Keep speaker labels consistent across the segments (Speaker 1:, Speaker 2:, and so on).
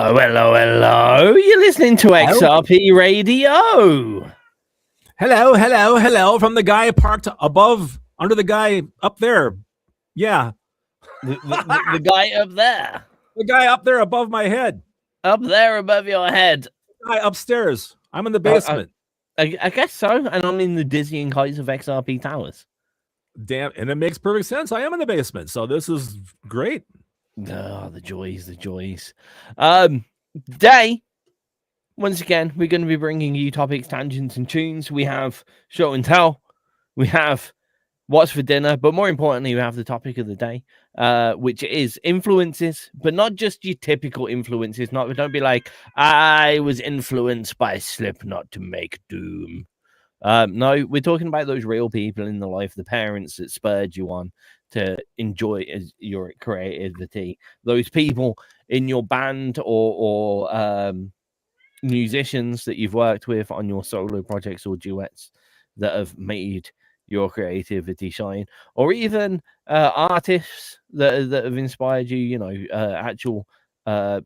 Speaker 1: Hello. You're listening to XRP Radio.
Speaker 2: Hello from the guy parked under the guy up there. Yeah.
Speaker 1: The guy up there.
Speaker 2: The guy up there above my head.
Speaker 1: Up there above your head.
Speaker 2: The guy upstairs. I'm in the basement.
Speaker 1: I guess so. And I'm in the dizzying heights of XRP Towers.
Speaker 2: Damn. And it makes perfect sense. I am in the basement. So this is great.
Speaker 1: Oh, the joys. Today, once again, we're going to be bringing you topics, tangents, and tunes. We have show and tell. We have what's for dinner. But more importantly, we have the topic of the day, which is influences, but not just your typical influences. Don't be like, I was influenced by Slipknot to make Doom. No, we're talking about those real people in the life, the parents that spurred you on to enjoy your creativity. Those people in your band or musicians that you've worked with on your solo projects or duets that have made your creativity shine, or even artists that have inspired you. You know, actual what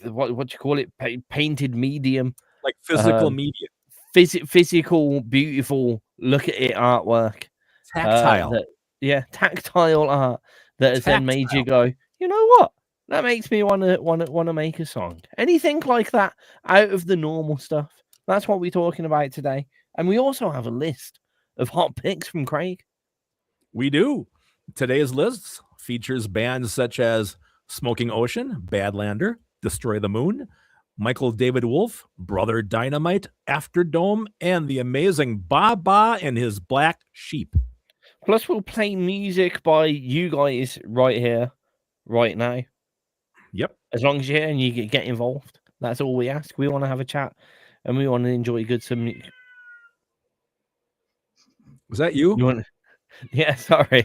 Speaker 1: do you call it? Painted medium,
Speaker 2: like physical medium.
Speaker 1: Physical, beautiful, look at it artwork.
Speaker 2: Tactile.
Speaker 1: Tactile art that has then made you go, you know what? That makes me want to make a song. Anything like that out of the normal stuff. That's what we're talking about today. And we also have a list of hot picks from Craig.
Speaker 2: We do. Today's list features bands such as Smoking Ocean, Badlander, Destroy the Moon, Michael David Wolf, Brother Dynamite, Afterdome, and the amazing Baba and his Black Sheep.
Speaker 1: Plus, we'll play music by you guys right here, right now.
Speaker 2: Yep.
Speaker 1: As long as you're here and you get involved. That's all we ask. We want to have a chat and we want to enjoy some music.
Speaker 2: Was that you?
Speaker 1: Yeah, sorry.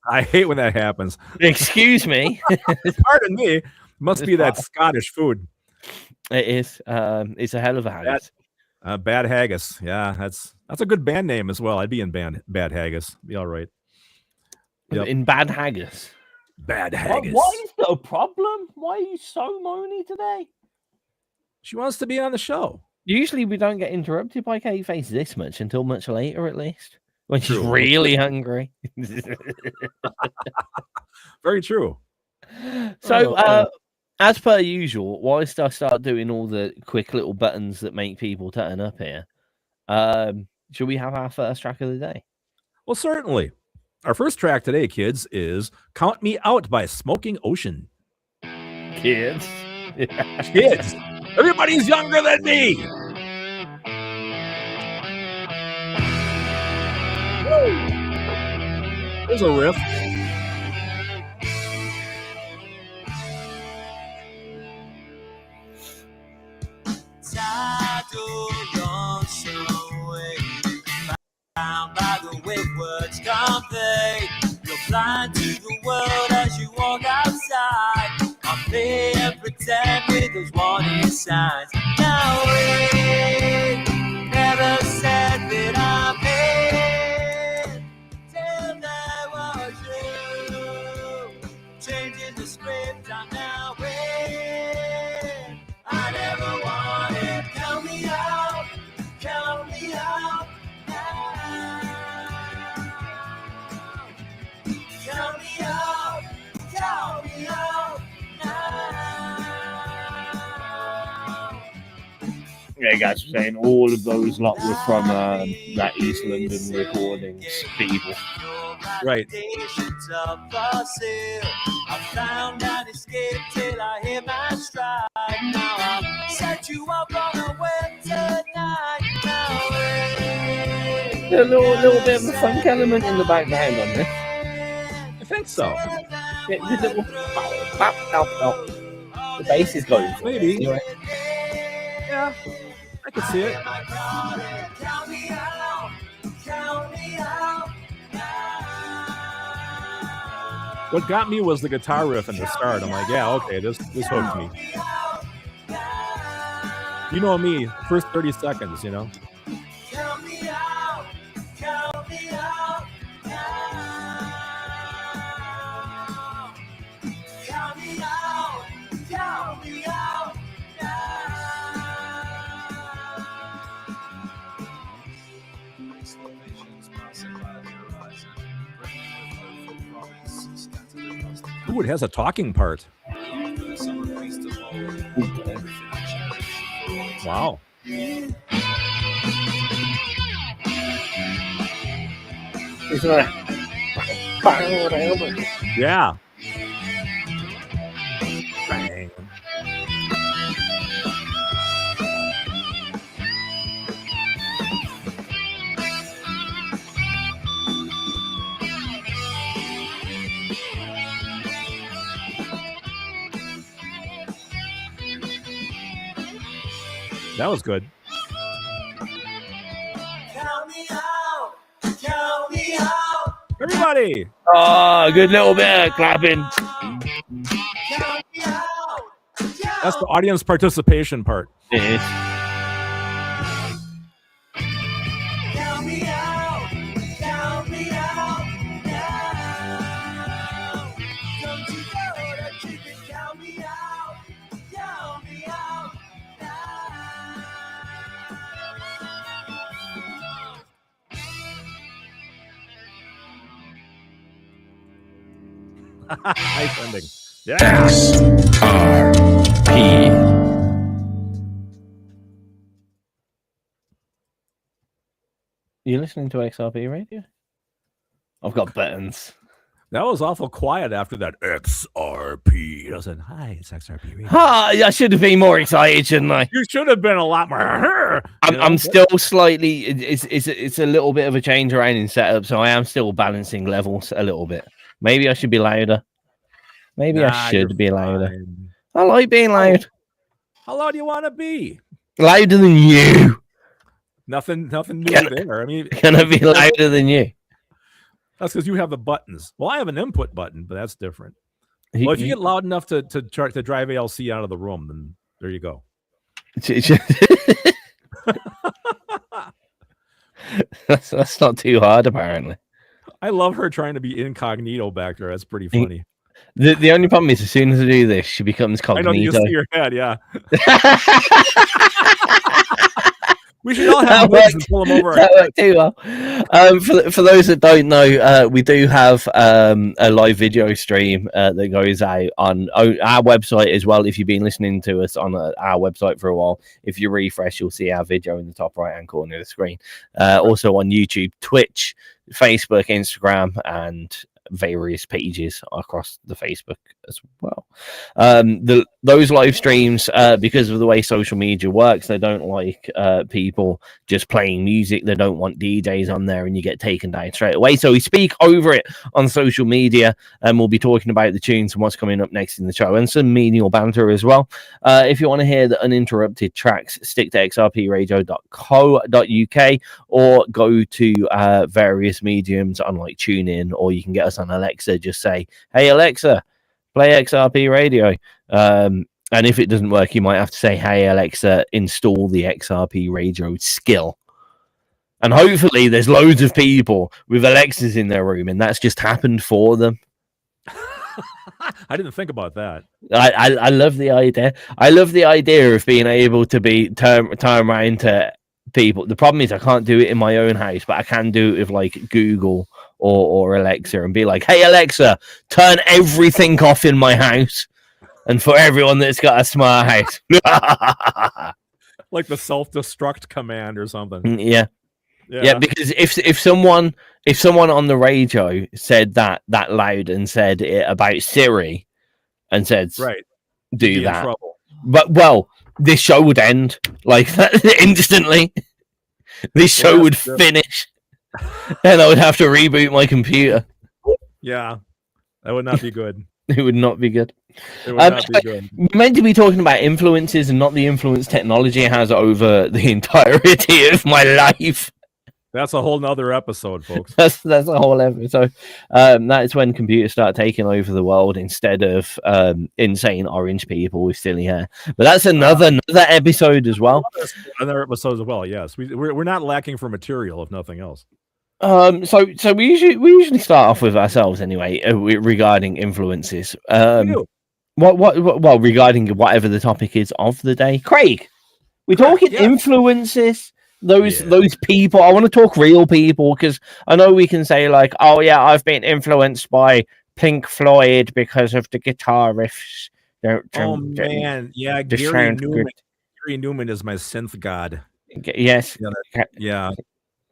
Speaker 2: I hate when that happens.
Speaker 1: Excuse me.
Speaker 2: Pardon me. Must be that Scottish food.
Speaker 1: It is. It's a hell of a haggis.
Speaker 2: Bad Haggis. Yeah, that's a good band name as well. I'd be in Bad Haggis. Be all right.
Speaker 1: Yep. In Bad Haggis.
Speaker 2: Bad Haggis.
Speaker 1: What is the problem? Why are you so moany today?
Speaker 2: She wants to be on the show.
Speaker 1: Usually we don't get interrupted by K-Face this much until much later, at least. When she's really hungry.
Speaker 2: Very true.
Speaker 1: So, as per usual, whilst I start doing all the quick little buttons that make people turn up here, should we have our first track of the day?
Speaker 2: Well, certainly. Our first track today, kids, is Count Me Out by Smoking Ocean.
Speaker 1: Kids?
Speaker 2: Kids! Everybody's younger than me! Woo! There's a riff.
Speaker 3: By the way words convey, you're blind to the world as you walk outside. I play and pretend with those warning signs. Now we never said that I'm in till there was you. Changing the script, I'm now in. I never wanted. Count me out, count me out. Count me out now.
Speaker 1: Yeah, guys, saying all of those lot were from that East London recordings people.
Speaker 2: Right.
Speaker 3: I found an escape till I hit my stride. Now I'll set you up on a winter night.
Speaker 1: A little bit of a funk element in the background on this.
Speaker 2: I think so.
Speaker 1: The bass is going for
Speaker 2: maybe.
Speaker 1: It, right?
Speaker 2: Yeah, I can see it. What got me was the guitar riff in the start. I'm like, yeah, okay, this hooked me. You know me, first 30 seconds, you know.
Speaker 3: Count me out.
Speaker 2: Ooh, it has a talking part. Wow. Yeah. Bang. That was good.
Speaker 3: Count me out. Count me out.
Speaker 2: Everybody.
Speaker 1: Oh, good little bit of clapping.
Speaker 3: Count me out.
Speaker 2: That's the audience participation part.
Speaker 1: Yeah.
Speaker 3: Count me out. Count me out now. Don't you know that you can count me out? Count me out now.
Speaker 2: Nice ending. Yeah.
Speaker 1: XRP. You listening to XRP Radio? I've got buttons.
Speaker 2: That was awful quiet after that XRP. I said, hi, it's XRP Radio.
Speaker 1: I should have been more excited, shouldn't I?
Speaker 2: You should have been a lot more.
Speaker 1: I'm still slightly. It's a little bit of a change around in setup, so I am still balancing levels a little bit. Maybe I should be louder. Maybe I should be louder.
Speaker 2: Fine.
Speaker 1: I like being loud.
Speaker 2: How loud do you want to be?
Speaker 1: Louder than you.
Speaker 2: Nothing new there. I mean,
Speaker 1: Can I be louder than you?
Speaker 2: that's because you have the buttons. Well, I have an input button, but that's different. Well, if you get loud enough to drive ALC out of the room, then there you go.
Speaker 1: That's not too hard, apparently.
Speaker 2: I love her trying to be incognito back there. That's pretty funny.
Speaker 1: The only problem is, as soon as I do this, she becomes cognito.
Speaker 2: I know you see your head, yeah. We should all have wigs and pull them over.
Speaker 1: That worked too well. For those that don't know, we do have a live video stream that goes out on our website as well. If you've been listening to us on our website for a while, if you refresh, you'll see our video in the top right-hand corner of the screen. Also on YouTube, Twitch, Facebook, Instagram, and various pages across the Facebook as well. Those live streams, because of the way social media works, they don't like people just playing music. They don't want DJs on there and you get taken down straight away. So we speak over it on social media, and we'll be talking about the tunes and what's coming up next in the show, and some menial banter as well. If you want to hear the uninterrupted tracks, stick to xrpradio.co.uk or go to various mediums on like TuneIn, or you can get us on Alexa. Just say, hey Alexa, play XRP Radio. And if it doesn't work, you might have to say, hey Alexa, install the XRP Radio skill. And hopefully there's loads of people with Alexas in their room, and that's just happened for them.
Speaker 2: I didn't think about that.
Speaker 1: I love the idea. I love the idea of being able to be turn around to people. The problem is I can't do it in my own house, but I can do it with like Google or Alexa, and be like, hey Alexa, turn everything off in my house. And for everyone that's got a smart house.
Speaker 2: Like the self-destruct command or something.
Speaker 1: Yeah, because if someone on the radio said that loud and said it about Siri and said,
Speaker 2: right,
Speaker 1: do that, but this show would end like that instantly. This show would finish, and I would have to reboot my computer.
Speaker 2: Yeah, that would not be good.
Speaker 1: It would not be good.
Speaker 2: It would not be good.
Speaker 1: You're meant to be talking about influences and not the influence technology has over the entirety of my life.
Speaker 2: That's a whole nother episode, folks.
Speaker 1: That's a whole episode. That is when computers start taking over the world instead of insane orange people with silly hair. But that's another episode as well.
Speaker 2: Another episode as well. Yes, we're not lacking for material, if nothing else.
Speaker 1: So we usually start off with ourselves anyway, regarding influences. Well, regarding whatever the topic is of the day. Craig, we're talking influences. Those people. I want to talk real people, because I know we can say like, oh yeah, I've been influenced by Pink Floyd because of the guitar riffs.
Speaker 2: Oh man, yeah,
Speaker 1: Just
Speaker 2: Gary
Speaker 1: sound
Speaker 2: Newman.
Speaker 1: good.
Speaker 2: Gary Newman is my synth god.
Speaker 1: Yes.
Speaker 2: Yeah.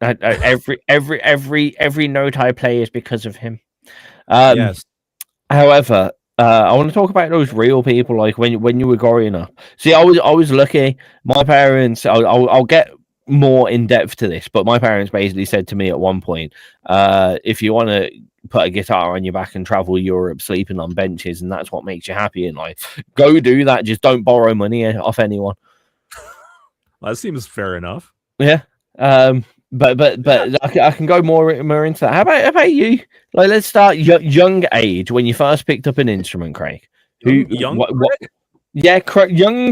Speaker 1: Every note I play is because of him.
Speaker 2: Yes.
Speaker 1: However, I want to talk about those real people, like when you were growing up. See, I was lucky. My parents, I'll get more in depth to this, but my parents basically said to me at one point, if you want to put a guitar on your back and travel Europe sleeping on benches, and that's what makes you happy in life, go do that. Just don't borrow money off anyone.
Speaker 2: Well, that seems fair enough.
Speaker 1: Yeah. But I can go more into that. How about you? Like, let's start young age when you first picked up an instrument, Craig.
Speaker 2: Young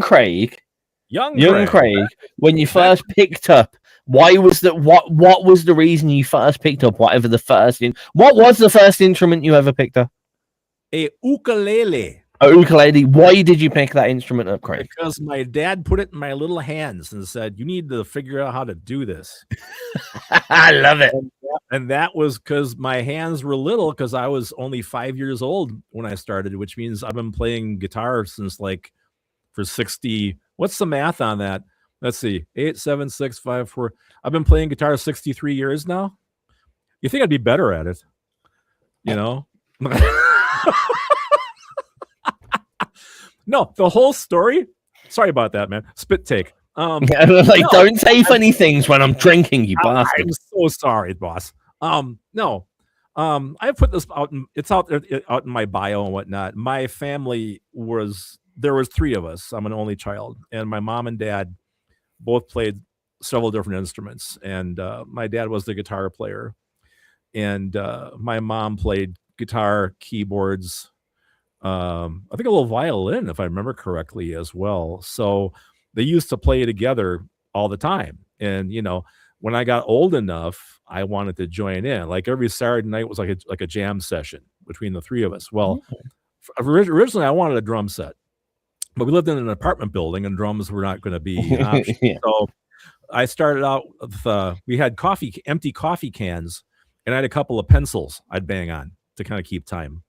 Speaker 1: Craig.
Speaker 2: Young
Speaker 1: Craig. When you first picked up, what was the reason you first picked up whatever the first what was the first instrument you ever picked up?
Speaker 2: A ukulele.
Speaker 1: A ukulele. Why did you pick that instrument up, Craig?
Speaker 2: Because my dad put it in my little hands and said, "You need to figure out how to do this."
Speaker 1: I love it.
Speaker 2: And that was because my hands were little, because I was only 5 years old when I started, which means I've been playing guitar since for 60. What's the math on that? Let's see. 8, 7, 6, 5, 4. I've been playing guitar 63 years now. You think I'd be better at it? You know? No, the whole story. Sorry about that, man. Spit take.
Speaker 1: Don't say funny things when I'm drinking, you bastard.
Speaker 2: I'm so sorry, boss. No. I put this out. It's out in my bio and whatnot. My family there was 3 of us. I'm an only child, and my mom and dad both played several different instruments. And my dad was the guitar player, and my mom played guitar, keyboards. I think a little violin, if I remember correctly, as well. So they used to play together all the time. And when I got old enough, I wanted to join in. Like every Saturday night was like a jam session between the 3 of us. Well, originally I wanted a drum set, but we lived in an apartment building and drums were not going to be an option.
Speaker 1: Yeah.
Speaker 2: So I started out with we had empty coffee cans, and I had a couple of pencils I'd bang on to kind of keep time.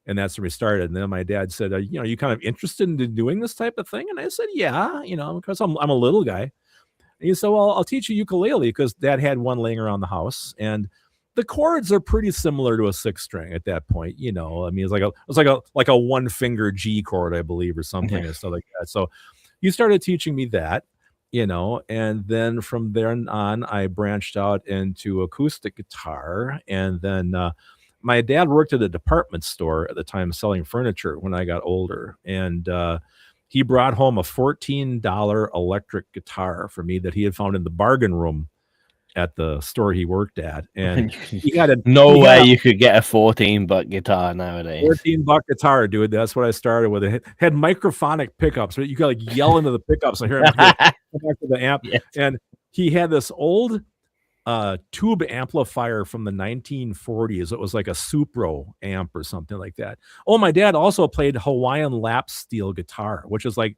Speaker 2: And that's where we started. And then my dad said, are you kind of interested in doing this type of thing? And I said, yeah, because I'm a little guy. And he said, well, I'll teach you ukulele, because Dad had one laying around the house, and the chords are pretty similar to a 6-string at that point. I mean, it's like a 1-finger G chord, I believe, or something and stuff like that. So he started teaching me that, and then from there on, I branched out into acoustic guitar, and then my dad worked at a department store at the time selling furniture when I got older. And he brought home a $14 electric guitar for me that he had found in the bargain room at the store he worked at. And he got
Speaker 1: you could get a $14 guitar nowadays.
Speaker 2: $14 guitar, dude. That's what I started with. It had microphonic pickups, so you could yell into the pickups. I hear him back to the amp. Yes. And he had this old tube amplifier from the 1940s. It was like a Supro amp or something like that. Oh, my dad also played Hawaiian lap steel guitar, which is like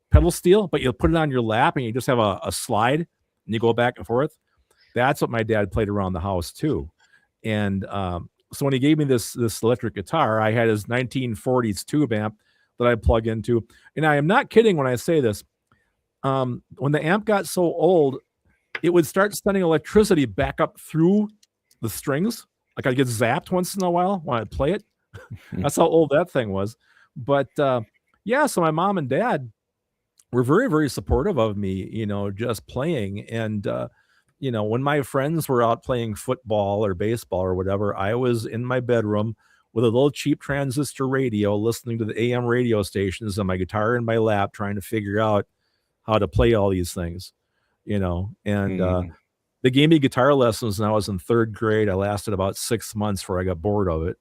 Speaker 2: pedal steel, but you put it on your lap and you just have a slide and you go back and forth. That's what my dad played around the house too. And so when he gave me this electric guitar, I had his 1940s tube amp that I plug into. And I am not kidding when I say this. When the amp got so old, it would start sending electricity back up through the strings. Like I'd get zapped once in a while when I'd play it. That's how old that thing was. But so my mom and dad were very, very supportive of me, just playing. And, when my friends were out playing football or baseball or whatever, I was in my bedroom with a little cheap transistor radio, listening to the AM radio stations and my guitar in my lap, trying to figure out how to play all these things. And they gave me guitar lessons when I was in 3rd grade. I lasted about 6 months before I got bored of it.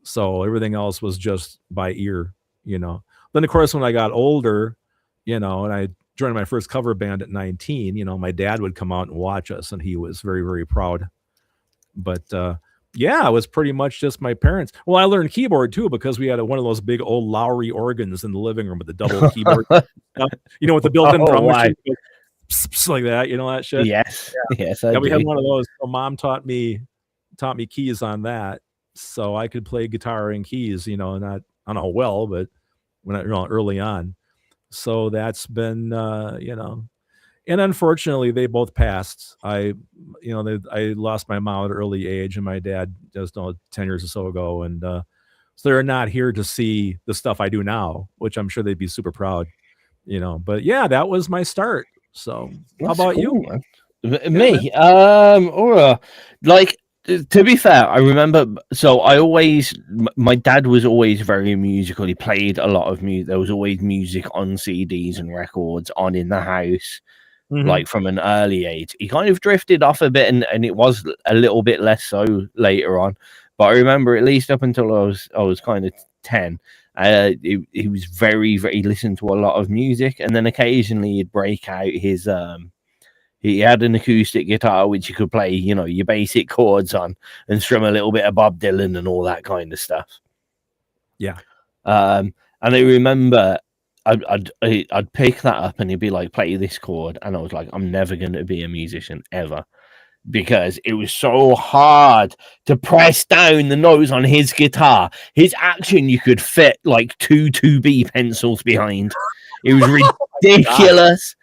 Speaker 2: So everything else was just by ear, Then, of course, when I got older, and I joined my first cover band at 19, my dad would come out and watch us, and he was very, very proud. But it was pretty much just my parents. Well, I learned keyboard too, because we had one of those big old Lowry organs in the living room with the double keyboard, with the built-in drum machine. Like that, that shit.
Speaker 1: Yes,
Speaker 2: we had one of those. So Mom taught me keys on that, so I could play guitar and keys, not, I don't know how well, but when early on. So that's been, and unfortunately they both passed. I lost my mom at an early age, and my dad just 10 years or so ago. And so they're not here to see the stuff I do now, which I'm sure they'd be super proud, but yeah, that was my start. So
Speaker 1: That's
Speaker 2: how about
Speaker 1: cool,
Speaker 2: you?
Speaker 1: Man. Me? Like, to be fair, I remember, so my dad was always very musical. He played a lot of music. There was always music on CDs and records on in the house, like from an early age. He kind of drifted off a bit, and it was a little bit less so later on. But I remember, at least up until I was kind of 10, he was very, very, he listened to a lot of music, and then occasionally he'd break out his he had an acoustic guitar which you could play, your basic chords on and strum a little bit of Bob Dylan and all that kind of stuff.
Speaker 2: Yeah.
Speaker 1: And I remember I'd pick that up and he'd be like, play this chord. And I was like, I'm never going to be a musician ever, because it was so hard to press down the notes on his guitar. His action, you could fit like 2 2B pencils behind. It was ridiculous.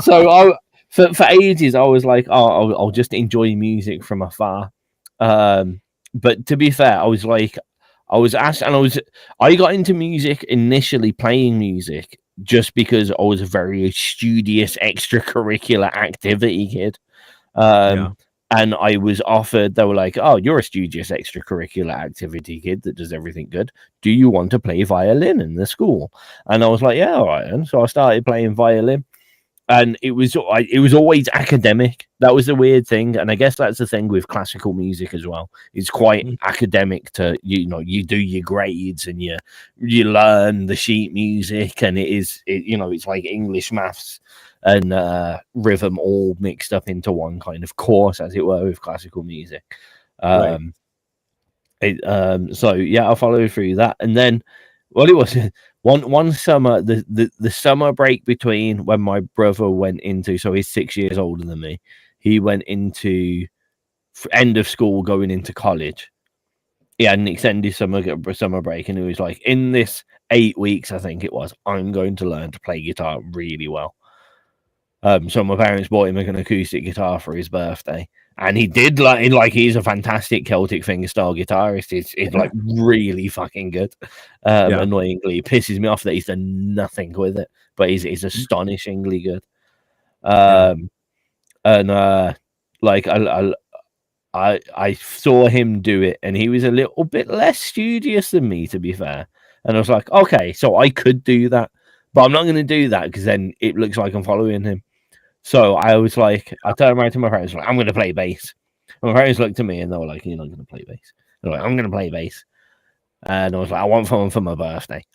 Speaker 1: So For ages, I was like, oh, I'll just enjoy music from afar. But to be fair, I got into music initially playing music just because I was a very studious extracurricular activity kid. And I was offered, they were like, oh, you're a studious extracurricular activity kid that does everything good. Do you want to play violin in the school? And I was like, yeah, all right. And so I started playing violin. And it was always academic. That was the weird thing, and I guess that's the thing with classical music as well. It's quite academic. To you do your grades and you learn the sheet music, and it's like English, maths, and rhythm all mixed up into one kind of course, as it were, with classical music. So yeah, I followed through that, and then it was. One summer, the summer break between when my brother went into, so he's 6 years older than me, he went into end of school going into college. He had an extended summer break, and he was like, in this 8 weeks, I think it was, I'm going to learn to play guitar really well. So my parents bought him an acoustic guitar for his birthday. And he did he's a fantastic Celtic fingerstyle guitarist. He's like really fucking good. Annoyingly, it pisses me off that he's done nothing with it, but he's astonishingly good. I saw him do it, and he was a little bit less studious than me, to be fair. And I was like, okay, so I could do that, but I'm not going to do that because then it looks like I'm following him. So I was like, I turned around to my parents, like, I'm going to play bass. And my parents looked at me and they were like, you're not going to play bass. They're like, I'm going to play bass. And I was like, I want one for my birthday.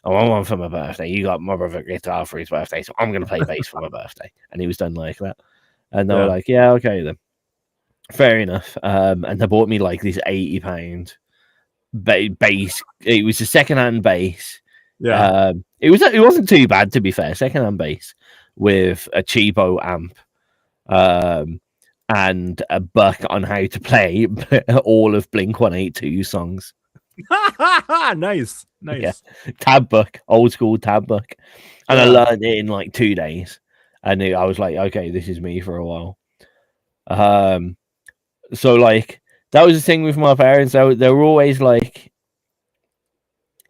Speaker 1: You got my brother a guitar for his birthday, so I'm going to play bass for my birthday. And he was done like that. And they were like, yeah, okay then. Fair enough. And they bought me like this £80 bass. It was a secondhand bass.
Speaker 2: Yeah.
Speaker 1: It wasn't too bad, to be fair. Secondhand bass with a cheapo amp, and a book on how to play all of Blink-182 songs.
Speaker 2: Nice.
Speaker 1: Yeah. Tab book, old school tab book, and I learned it in like 2 days. And I was like, okay, this is me for a while. So like that was the thing with my parents. They were always like,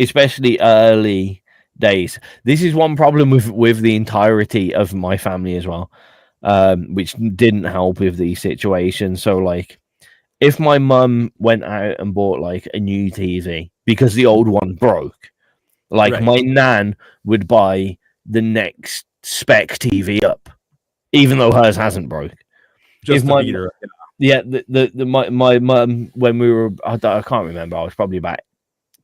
Speaker 1: especially early days. This is one problem with the entirety of my family as well, which didn't help with these situations. So like, if my mum went out and bought like a new TV because the old one broke, like my nan would buy the next spec TV up, even though hers hasn't broke.
Speaker 2: Just
Speaker 1: my
Speaker 2: beat her.
Speaker 1: Yeah, my mum, when we were, I can't remember, I was probably about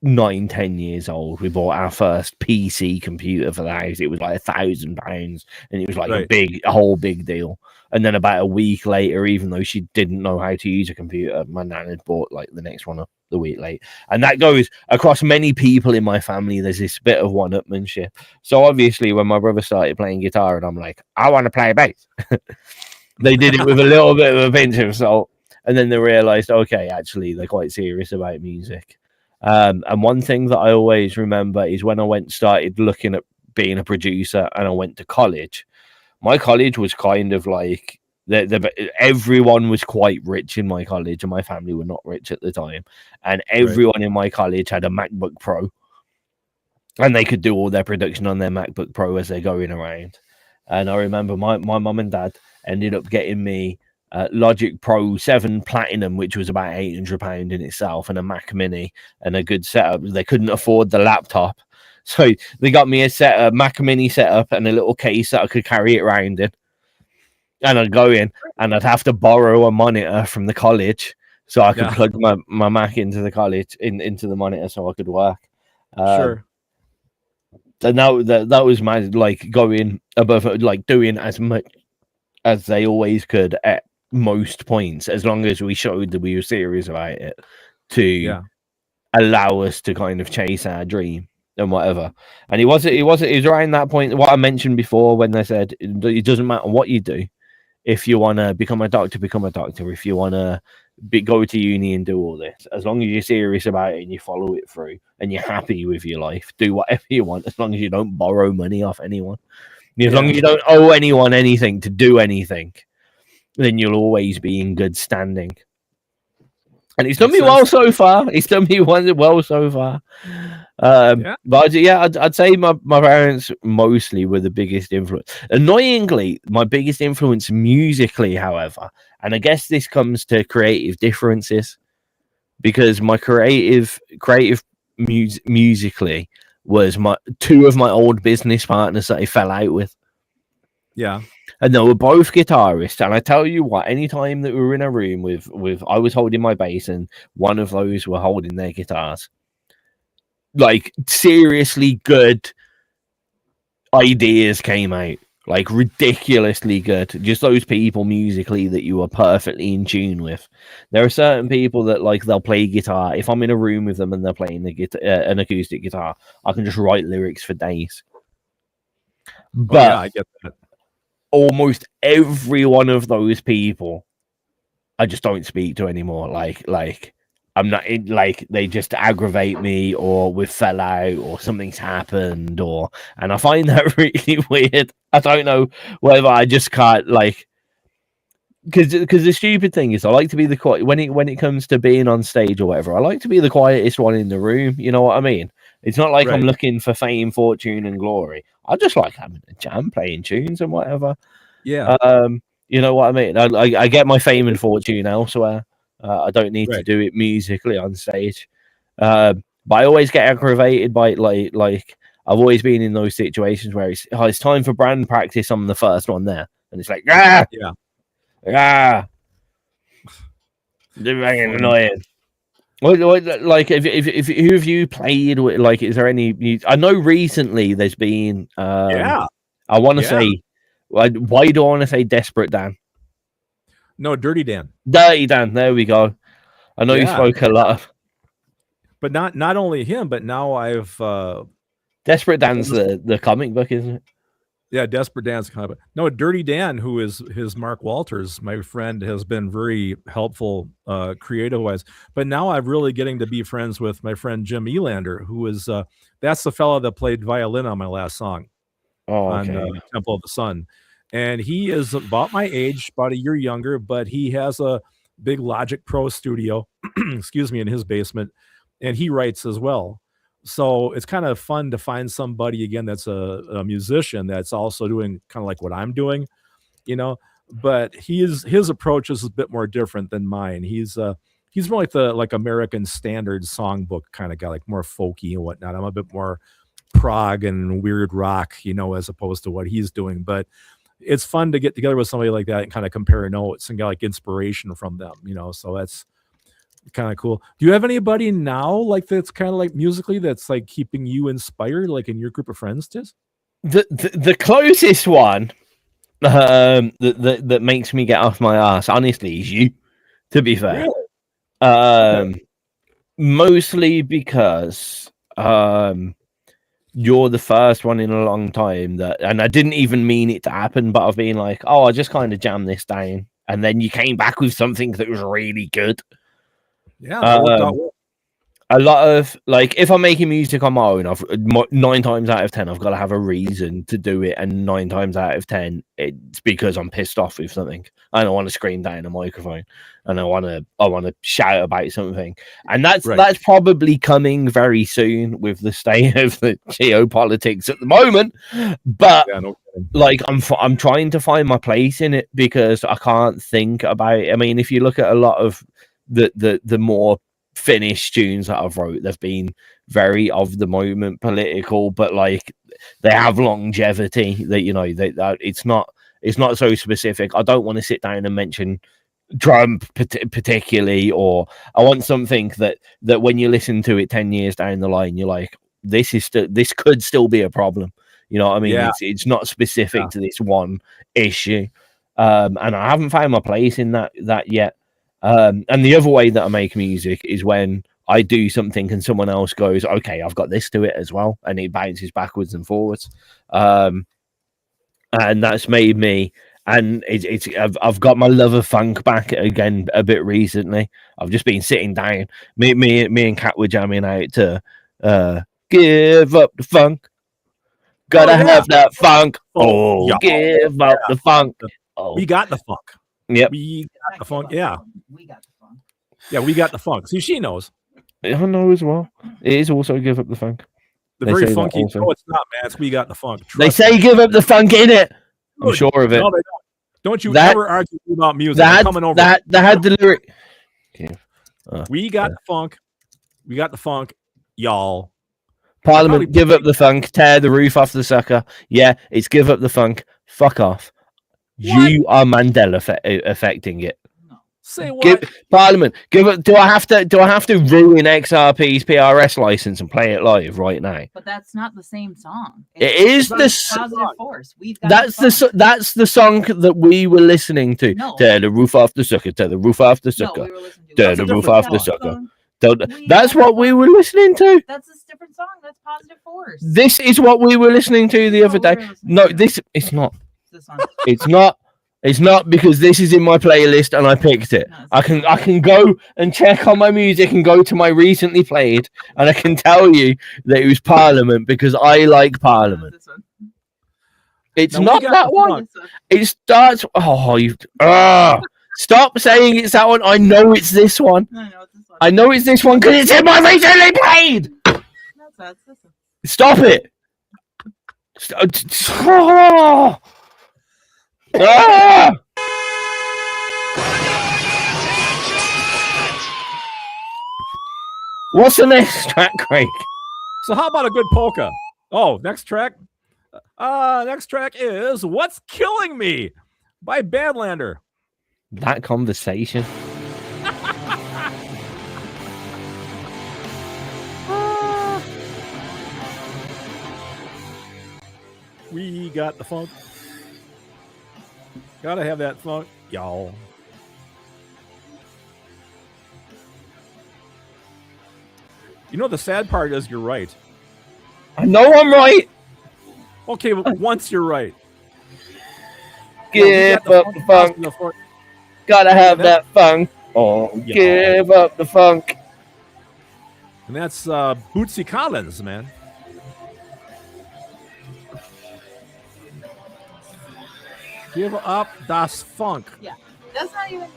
Speaker 1: 9-10 years old, we bought our first PC computer for the house. It was like £1,000, and it was like a whole big deal. And then about a week later, even though she didn't know how to use a computer, my nan had bought like the next one up the week late. And that goes across many people in my family. There's this bit of one-upmanship. So obviously when my brother started playing guitar and I'm like, I want to play bass, they did it with a little bit of a pinch of salt. And then they realized, okay, actually they're quite serious about music. And one thing that I always remember is when I started looking at being a producer, and I went to college. My college was kind of like everyone was quite rich in my college, and my family were not rich at the time. And everyone in my college had a MacBook Pro, and they could do all their production on their MacBook Pro as they're going around. And I remember my mum and dad ended up getting me Logic Pro 7 Platinum, which was about £800 in itself, and a Mac Mini and a good setup. They couldn't afford the laptop, so they got me a Mac Mini setup and a little case that I could carry it around in. And I'd go in and I'd have to borrow a monitor from the college so I could plug my Mac into the college into the monitor so I could work.
Speaker 2: Sure.
Speaker 1: And that was my like going above, like doing as much as they always could at most points, as long as we showed that we were serious about it, to allow us to kind of chase our dream and whatever. And it was around that point what I mentioned before when they said it doesn't matter what you do. If you want to become a doctor, become a doctor. If you want to go to uni and do all this, as long as you're serious about it and you follow it through and you're happy with your life, do whatever you want, as long as you don't borrow money off anyone. As long as you don't owe anyone anything to do anything, then you'll always be in good standing. And it's done me well so far. It's done me well so far. But I'd say my parents mostly were the biggest influence. Annoyingly, my biggest influence musically, however, and I guess this comes to creative differences, because my creative musically was two of my old business partners that I fell out with.
Speaker 2: Yeah.
Speaker 1: And they were both guitarists. And I tell you what, anytime that we were in a room with I was holding my bass and one of those were holding their guitars, like seriously good ideas came out, like ridiculously good. Just those people musically that you are perfectly in tune with. There are certain people that like they'll play guitar. If I'm in a room with them and they're playing an acoustic guitar, I can just write lyrics for days. But
Speaker 2: I get that.
Speaker 1: Almost every one of those people I just don't speak to anymore. Like I'm not in, like they just aggravate me, or we fell out, or something's happened, and I find that really weird. I don't know whether I just can't, like, because the stupid thing is I like to be the quiet when it comes to being on stage or whatever. I like to be the quietest one in the room. You know what I mean? It's not like I'm looking for fame, fortune, and glory. I just like having a jam, playing tunes and whatever.
Speaker 2: Yeah.
Speaker 1: You know what I mean? I get my fame and fortune elsewhere. I don't need to do it musically on stage. But I always get aggravated by like I've always been in those situations where it's time for brand practice. I'm the first one there, and it's like they're fucking annoying. Like if who have you played with? Like, is there any? I know recently there's been. I want to say. Why do I want to say Desperate Dan?
Speaker 2: No, Dirty Dan.
Speaker 1: Dirty Dan. There we go. I know you spoke a lot of.
Speaker 2: But not only him, but now I've.
Speaker 1: Desperate Dan's the comic book, isn't it?
Speaker 2: Yeah, Desperate Dan's comic book. No, Dirty Dan, who is his Mark Walters, my friend, has been very helpful creative-wise. But now I'm really getting to be friends with my friend Jim Elander, who is that's the fellow that played violin on my last song. On Temple of the Sun. And he is about my age, about a year younger, but he has a big Logic Pro studio, excuse me, in his basement, and he writes as well. So it's kind of fun to find somebody, again, that's a musician that's also doing kind of like what I'm doing, you know, but his approach is a bit more different than mine. He's more like the American standard songbook kind of guy, like more folky and whatnot. I'm a bit more prog and weird rock, you know, as opposed to what he's doing. But it's fun to get together with somebody like that and kind of compare notes and get like inspiration from them, you know. So that's kind of cool. Do you have anybody now like that's kind of like musically that's like keeping you inspired, like in your group of friends, Tizz?
Speaker 1: The closest one that makes me get off my ass, honestly, is you, to be fair. Really? Mostly because you're the first one in a long time that, and I didn't even mean it to happen, but I've been like, oh, I just kind of jammed this down, and then you came back with something that was really good.
Speaker 2: Yeah,
Speaker 1: a lot of like if I'm making music on my own, 9 times out of 10 I've got to have a reason to do it, and 9 times out of 10 it's because I'm pissed off with something. I don't want to scream down a microphone, and I want to shout about something, and that's probably coming very soon with the state of the geopolitics at the moment. But like I'm trying to find my place in it because I can't think about it. I mean, if you look at a lot of the more finished tunes that I've wrote, they've been very of the moment political, but like they have longevity. That it's not so specific. I don't want to sit down and mention Trump particularly, or I want something that when you listen to it 10 years down the line, you're like, this could still be a problem. You know what I mean? Yeah. It's not specific to this one issue, and I haven't found my place in that yet. And the other way that I make music is when I do something and someone else goes, okay, I've got this to it as well, and it bounces backwards and forwards. And that's made me, and I've got my love of funk back again a bit recently. I've just been sitting down. Me and Kat were jamming out to give up the funk. Gotta have that funk. Give up the funk.
Speaker 2: We got the funk.
Speaker 1: Yep.
Speaker 2: We got the funk. Yeah. We got the funk. Yeah, we got the funk. See, she knows.
Speaker 1: I know as well. It is also give up the funk.
Speaker 2: The very funky. No, it's not, man. It's we got the funk.
Speaker 1: They say give up the funk in it. I'm sure of it.
Speaker 2: No, they don't. Don't you ever argue about music. Coming over.
Speaker 1: That had the lyric.
Speaker 2: We got the funk. We got the funk, y'all.
Speaker 1: Parliament, give up the funk. Tear the roof off the sucker. Yeah, it's give up the funk. Fuck off. What? You are Mandela affecting it.
Speaker 2: No. Say what?
Speaker 1: Parliament, give it. Do I have to ruin XRP's PRS license and play it live right now?
Speaker 4: But that's not the same song.
Speaker 1: It is the
Speaker 4: Positive Force.
Speaker 1: That's the song that we were listening to. No. Tear the roof off the sucker. Tear the roof off the sucker.
Speaker 4: No, we
Speaker 1: tear the roof off the sucker. That's what we were listening to.
Speaker 4: That's a different song. That's Positive Force.
Speaker 1: This is what we were listening to the other day. No, it's not. It's not. It's not, because this is in my playlist and I picked it. No, I can go and check on my music and go to my recently played, and I can tell you that it was Parliament because I like Parliament. It's not that one. It starts. Oh, you. Stop saying it's that one. I know it's this one. I know it's this one because it's in my recently played. That's this one. Stop it. What's the next track, Craig?
Speaker 2: So how about a good polka? Oh, next track. Next track is "What's Killing Me" by Badlander.
Speaker 1: That conversation.
Speaker 2: We got the funk. Gotta have that funk, y'all. You know, the sad part is you're right.
Speaker 1: I know I'm right.
Speaker 2: Okay, but once you're right.
Speaker 1: Give up the funk. Gotta have that funk. Oh, give up the funk.
Speaker 2: And that's Bootsy Collins, man. Give up das funk.
Speaker 4: Yeah, that's not even.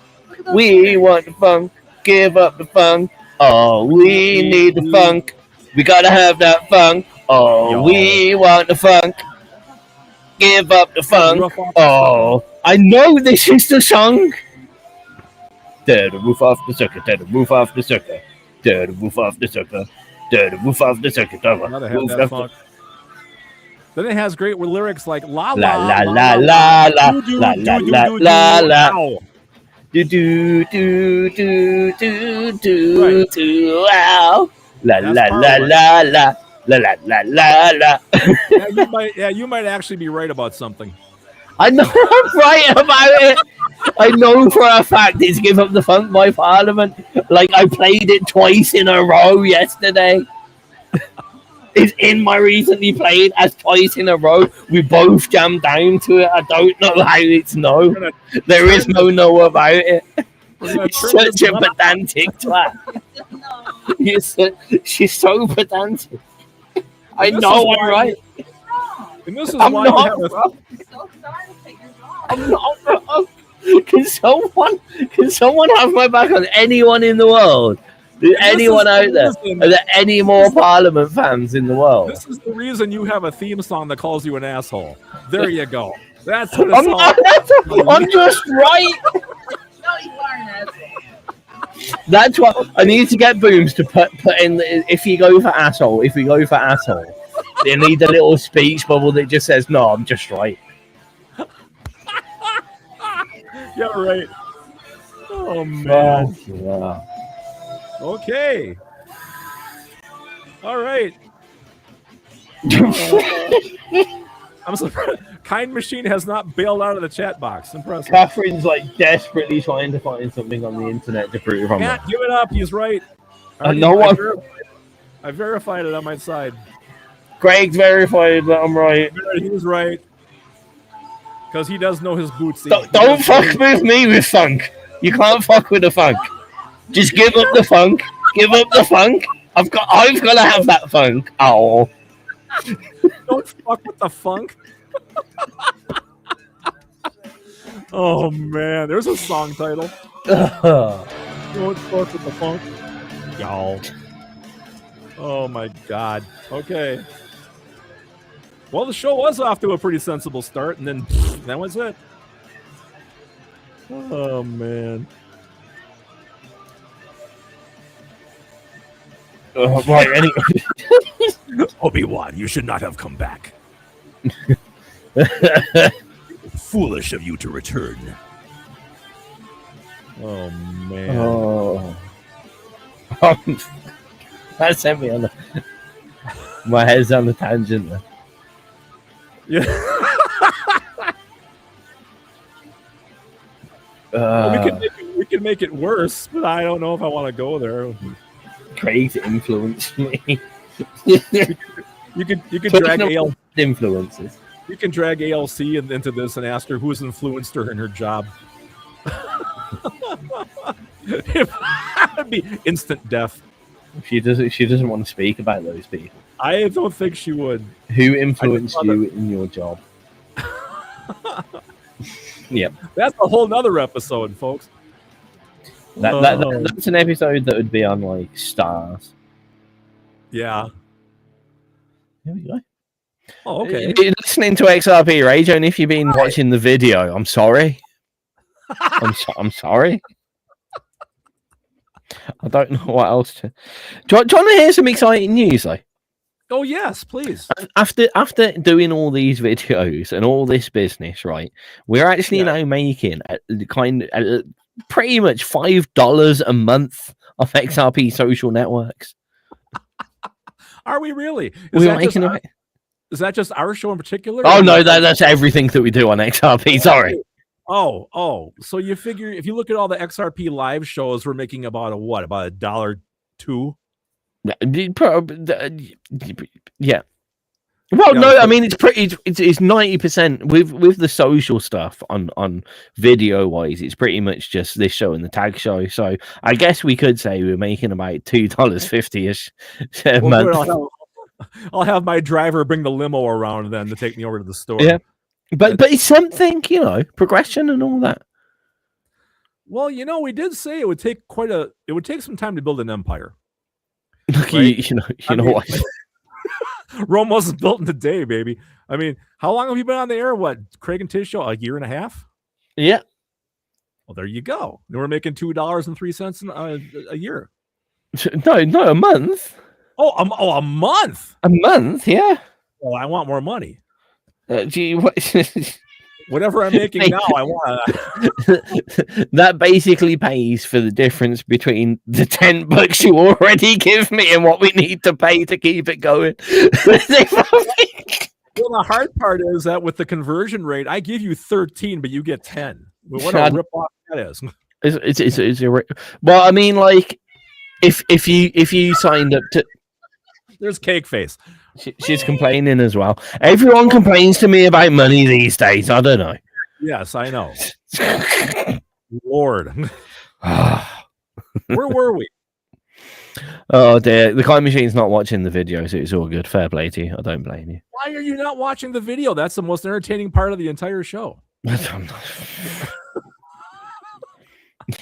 Speaker 1: We want the funk. Give up the funk. Oh, we need the funk. We gotta have that funk. Oh, we want the funk. Give up the funk. Oh, I know this is the song. Tear the roof off the sucker. Tear the roof off the sucker. Tear the roof off the sucker. Tear the roof off the sucker.
Speaker 2: Gotta have that funk. Then it has great lyrics like la
Speaker 1: la la la la la la la la la. Do do do do do do do. Wow. La la la la la la la la la.
Speaker 2: You might actually be right about something.
Speaker 1: I know I'm right about it. I know for a fact it's Give Up the Funk by Parliament. Like, I played it twice in a row yesterday. It's in my recently played as twice in a row. We both jammed down to it. I don't know how it's no. There is no about it. It's such a pedantic twat. She's so pedantic. I
Speaker 2: this
Speaker 1: know
Speaker 2: is
Speaker 1: I'm
Speaker 2: why-
Speaker 1: right.
Speaker 4: Wrong.
Speaker 2: And this is
Speaker 1: I'm
Speaker 2: why you
Speaker 1: not
Speaker 2: have a
Speaker 1: wrong.
Speaker 4: I'm so sorry that you're wrong.
Speaker 1: I'm not wrong. Can someone have my back on anyone in the world? Is
Speaker 2: this
Speaker 1: anyone
Speaker 2: is the
Speaker 1: out there?
Speaker 2: reason-
Speaker 1: Are there any more Parliament fans in the world?
Speaker 2: This is the reason you have a theme song that calls you an asshole. There you go. That's what
Speaker 1: I'm,
Speaker 2: it's all.
Speaker 1: not, I'm just right.
Speaker 4: No, you aren't an asshole.
Speaker 1: That's what I need to get Booms to put in. If you go for asshole, they need a little speech bubble that just says, "No, I'm just right."
Speaker 2: Yeah, right. Oh man.
Speaker 1: Yeah.
Speaker 2: Okay. All right. I'm surprised. Kind Machine has not bailed out of the chat box. Impressive.
Speaker 1: Catherine's like desperately trying to find something on the internet to prove I'm
Speaker 2: Matt,
Speaker 1: right.
Speaker 2: give it up. He's right. I verified it on my side.
Speaker 1: Greg's verified that I'm right.
Speaker 2: He was right. Because he does know his boots.
Speaker 1: Don't fuck with me with funk. You can't fuck with the funk. Just give up the funk. Give up the funk. I've got to have that funk. Oh.
Speaker 2: Don't fuck with the funk. Oh man, there's a song title. Don't fuck with the funk. Y'all. Oh my god. Okay. Well, the show was off to a pretty sensible start, and then that was it. Oh man.
Speaker 1: Right, anyway.
Speaker 2: Obi-Wan, you should not have come back. Foolish of you to return. Oh man.
Speaker 1: Oh. That sent me on the... My head's on the tangent there.
Speaker 2: Yeah. we could make it worse, but I don't know if I want to go there.
Speaker 1: Craig's influenced me.
Speaker 2: You could drag AL.
Speaker 1: Influences.
Speaker 2: You can drag ALC into this and ask her who's influenced her in her job. It'd be instant death.
Speaker 1: She doesn't want to speak about those people.
Speaker 2: I don't think she would.
Speaker 1: Who influenced you in your job? Yep.
Speaker 2: That's a whole nother episode, folks.
Speaker 1: That's an episode that would be on like Stars.
Speaker 2: Yeah.
Speaker 1: Here we go.
Speaker 2: Oh, okay.
Speaker 1: You're listening to XRP Radio, and if you've been watching the video, I'm sorry. I'm sorry. I don't know what else to. Do you want to hear some exciting news, though?
Speaker 2: Oh yes, please.
Speaker 1: After doing all these videos and all this business, right? We're actually now making pretty much $5 a month of XRP social networks.
Speaker 2: Are we really? Is that just our show in particular?
Speaker 1: Oh no, that's everything that we do on XRP. Sorry.
Speaker 2: Oh. So you figure if you look at all the XRP live shows, we're making about about $1.02?
Speaker 1: Yeah. Well, no, I mean it's 90% with the social stuff on video wise. It's pretty much just this show and the tag show. So I guess we could say we're making about $2.50ish a month.
Speaker 2: I'll have my driver bring the limo around then to take me over to the store.
Speaker 1: Yeah, but it's something, progression and all that.
Speaker 2: Well, we did say it would take some time to build an empire.
Speaker 1: Look,
Speaker 2: right?
Speaker 1: you know what?
Speaker 2: Rome wasn't built in a day, baby. I mean, how long have you been on the air? What, Craig and Tiz show? A year and a half?
Speaker 1: Yeah.
Speaker 2: Well, there you go. And we're making $2.03 a year.
Speaker 1: No, a month.
Speaker 2: Oh, a month.
Speaker 1: A month, yeah.
Speaker 2: Well, I want more money.
Speaker 1: Whatever
Speaker 2: I'm making now, I want.
Speaker 1: That basically pays for the difference between the $10 you already give me and what we need to pay to keep it going.
Speaker 2: Well, the hard part is that with the conversion rate, I give you 13, but you get 10. What a rip-off that is.
Speaker 1: It's well, I mean, like, if you signed up to.
Speaker 2: There's Cake Face.
Speaker 1: She's complaining as well. Everyone complains to me about money these days. I don't know.
Speaker 2: Yes, I know. Lord. Where were we?
Speaker 1: Oh dear, the Kind Machine's not watching the video, so it's all good. Fair play to you. I don't blame you.
Speaker 2: Why are you not watching the video? That's the most entertaining part of the entire show.
Speaker 1: Yeah,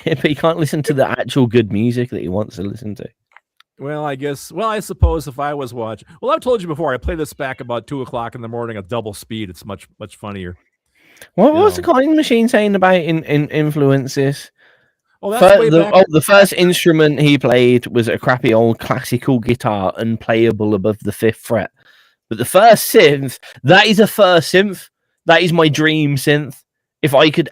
Speaker 1: but he can't listen to the actual good music that he wants to listen to.
Speaker 2: Well, I suppose if I was watching, well, I've told you before, I play this back about 2:00 in the morning at double speed. It's much funnier.
Speaker 1: What was the Kind Machine saying about in influences?
Speaker 2: Oh, that's way back.
Speaker 1: The first instrument he played was a crappy old classical guitar, unplayable above the 5th fret. But the first synth, that is a first synth. That is my dream synth. If I could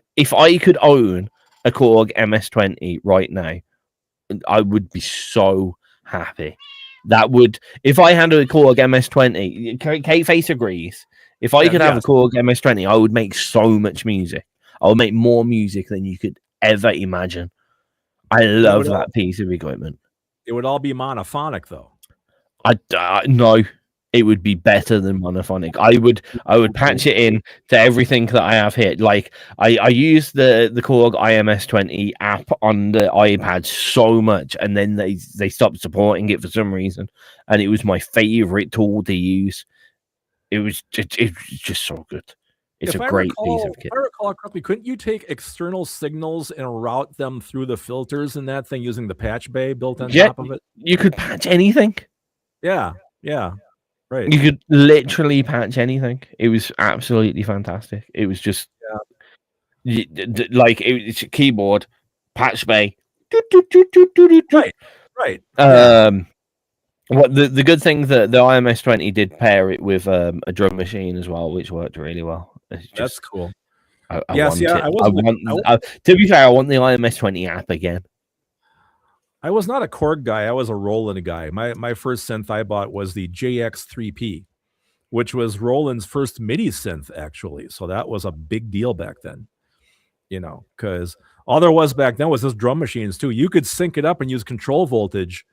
Speaker 1: own a Korg MS-20 right now, I would be so happy. That would, if I had a Korg MS-20, Kate Face agrees. If I could have a Korg MS-20, I would make so much music. I would make more music than you could ever imagine. I love that piece of equipment.
Speaker 2: It would all be monophonic, though.
Speaker 1: No, it would be better than monophonic. I would patch it in to everything that I have here. Like I use the Korg IMS-20 app on the iPad so much, and then they stopped supporting it for some reason, and it was my favorite tool to use. It was just so good. It's a great piece of kit.
Speaker 2: If I recall correctly, couldn't you take external signals and route them through the filters in that thing using the patch bay built on top of it?
Speaker 1: You could patch anything.
Speaker 2: Yeah, right.
Speaker 1: You could literally patch anything. It was absolutely fantastic. It was just like it's a keyboard, patch bay.
Speaker 2: Right.
Speaker 1: What the good thing that the IMS-20 did pair it with a drum machine as well, which worked really well.
Speaker 2: That's cool.
Speaker 1: To be fair, I want the IMS-20 app again.
Speaker 2: I was not a Korg guy. I was a Roland guy. My first synth I bought was the JX3P, which was Roland's first MIDI synth, actually. So that was a big deal back then, because all there was back then was those drum machines too. You could sync it up and use control voltage,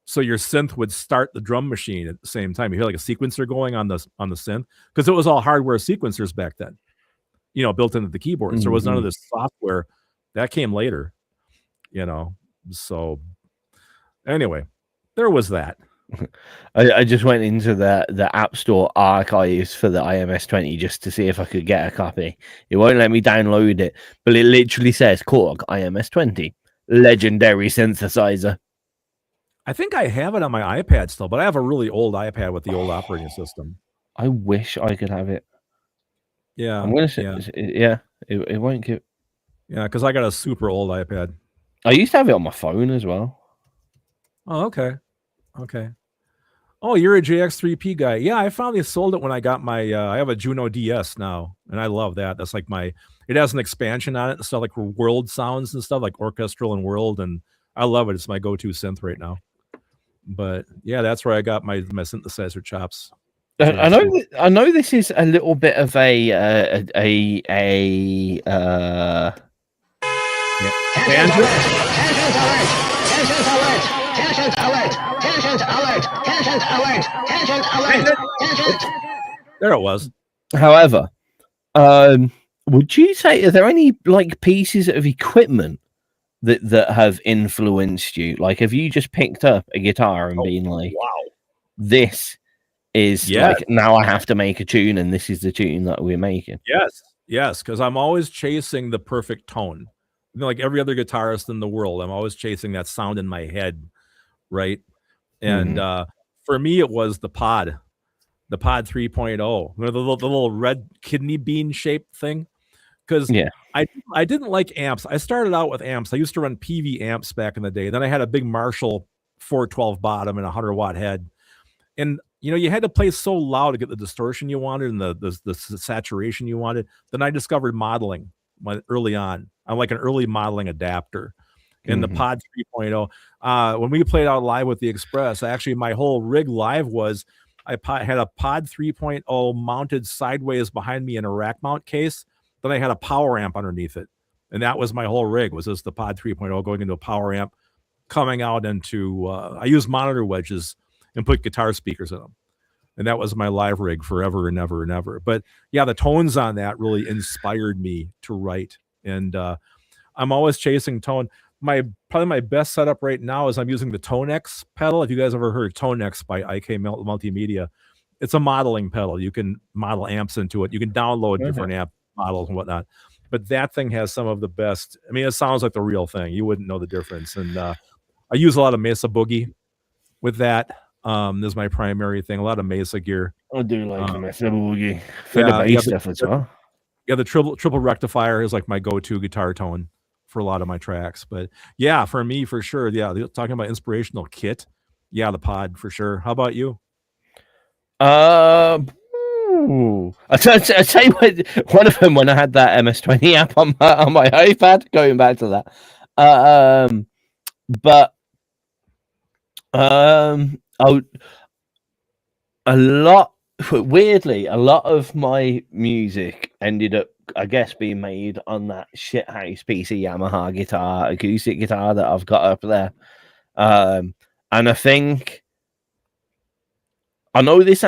Speaker 2: so your synth would start the drum machine at the same time. You hear like a sequencer going on the synth, because it was all hardware sequencers back then, built into the keyboard. So there was none of this software that came later, So anyway, there was that.
Speaker 1: I just went into the App Store archives for the IMS-20 just to see if I could get a copy. It won't let me download it, but it literally says Korg IMS-20, legendary synthesizer.
Speaker 2: I think I have it on my iPad still, but I have a really old iPad with the old operating system.
Speaker 1: I wish I could have it.
Speaker 2: Yeah.
Speaker 1: I'm going to say, it won't give.
Speaker 2: Yeah, because I got a super old iPad.
Speaker 1: I used to have it on my phone as well.
Speaker 2: Oh, okay. Oh, you're a JX3P guy. Yeah, I finally sold it when I got my, I have a Juno DS now, and I love that. That's like it has an expansion on it and stuff like world sounds and stuff like orchestral and world, and I love it. It's my go-to synth right now. But yeah, that's where I got my synthesizer chops.
Speaker 1: I know this is a little bit of a
Speaker 2: There it was.
Speaker 1: However, would you say, are there any like pieces of equipment that have influenced you? Like, have you just picked up a guitar and been like,
Speaker 2: wow,
Speaker 1: this is like, now I have to make a tune, and this is the tune that we're making?
Speaker 2: Yes, because I'm always chasing the perfect tone. Like every other guitarist in the world, I'm always chasing that sound in my head, right? And for me, it was the Pod 3.0, the little red kidney bean shaped thing. Because I didn't like amps. I started out with amps. I used to run PV amps back in the day. Then I had a big Marshall 412 bottom and a 100-watt head. And, you had to play so loud to get the distortion you wanted and the saturation you wanted. Then I discovered modeling early on. I'm like an early modeling adapter. And the Pod 3.0, when we played out live with the Express, actually my whole rig live was I had a Pod 3.0 mounted sideways behind me in a rack mount case. Then I had a power amp underneath it. And that was my whole rig, was just the Pod 3.0 going into a power amp, coming out into, I used monitor wedges and put guitar speakers in them. And that was my live rig forever and ever and ever. But yeah, the tones on that really inspired me to write. And I'm always chasing tone. probably my best setup right now is I'm using the Tonex pedal. If you guys ever heard of Tonex by IK Multimedia, it's a modeling pedal. You can model amps into it. You can download different amp models and whatnot. But that thing has some of the best. I mean, it sounds like the real thing. You wouldn't know the difference. And I use a lot of Mesa Boogie with that. This is my primary thing. A lot of Mesa gear.
Speaker 1: I do like the Mesa Boogie for the bass stuff as well.
Speaker 2: Yeah, the triple rectifier is like my go-to guitar tone for a lot of my tracks. But yeah, for me, for sure. Yeah, talking about inspirational kit. Yeah, the pod for sure. How about you?
Speaker 1: I tell you what, one of them when I had that MS-20 app on my iPad. Going back to that, weirdly, a lot of my music ended up, I guess, being made on that shithouse PC Yamaha guitar, acoustic guitar that I've got up there. And I think, I know this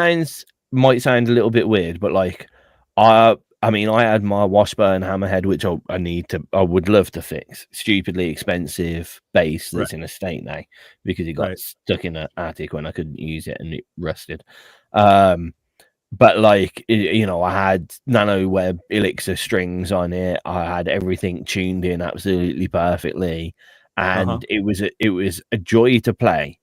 Speaker 1: might sound a little bit weird, but like, I mean, I had my Washburn Hammerhead, which I would love to fix. Stupidly expensive bass that's in a state now because it got stuck in an attic when I couldn't use it and it rusted. But like, you know, I had Nano Web Elixir strings on it. I had everything tuned in absolutely perfectly, and it was a joy to play.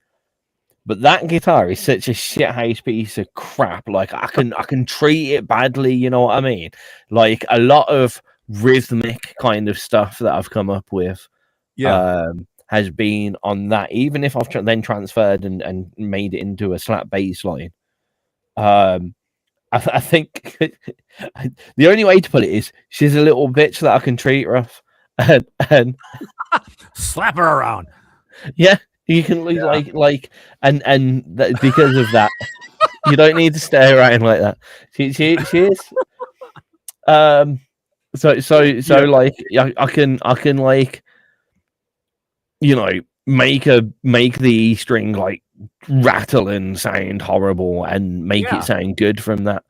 Speaker 1: But that guitar is such a shithouse piece of crap. Like I can treat it badly, you know what I mean? Like a lot of rhythmic kind of stuff that I've come up with, has been on that. Even if I've then transferred and made it into a slap bass line, I think the only way to put it is she's a little bitch that I can treat rough and
Speaker 2: slap her around.
Speaker 1: Yeah. You can lose and because of that, you don't need to stay around like that. She is. So like I can like, you know, make the E string like rattle and sound horrible and make it sound good from that.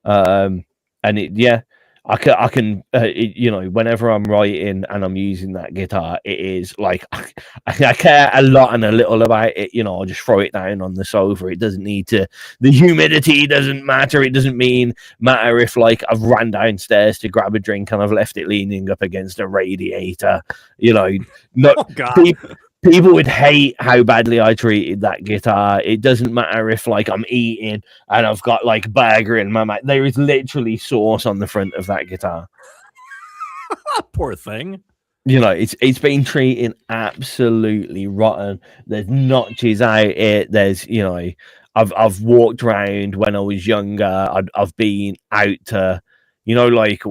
Speaker 1: And it I can you know, whenever I'm writing and I'm using that guitar, it is like I care a lot and a little about it. You know, I'll just throw it down on the sofa. It doesn't need to. The humidity doesn't matter. It doesn't matter if like I've ran downstairs to grab a drink and I've left it leaning up against a radiator. You know, not people would hate how badly I treated that guitar. It doesn't matter if like I'm eating and I've got like burger in my mouth. There is literally sauce on the front of that guitar.
Speaker 2: Poor thing.
Speaker 1: You know, it's been treated absolutely rotten. There's notches out it. There's, you know, I've walked around when I was younger. I've been out to, you know, like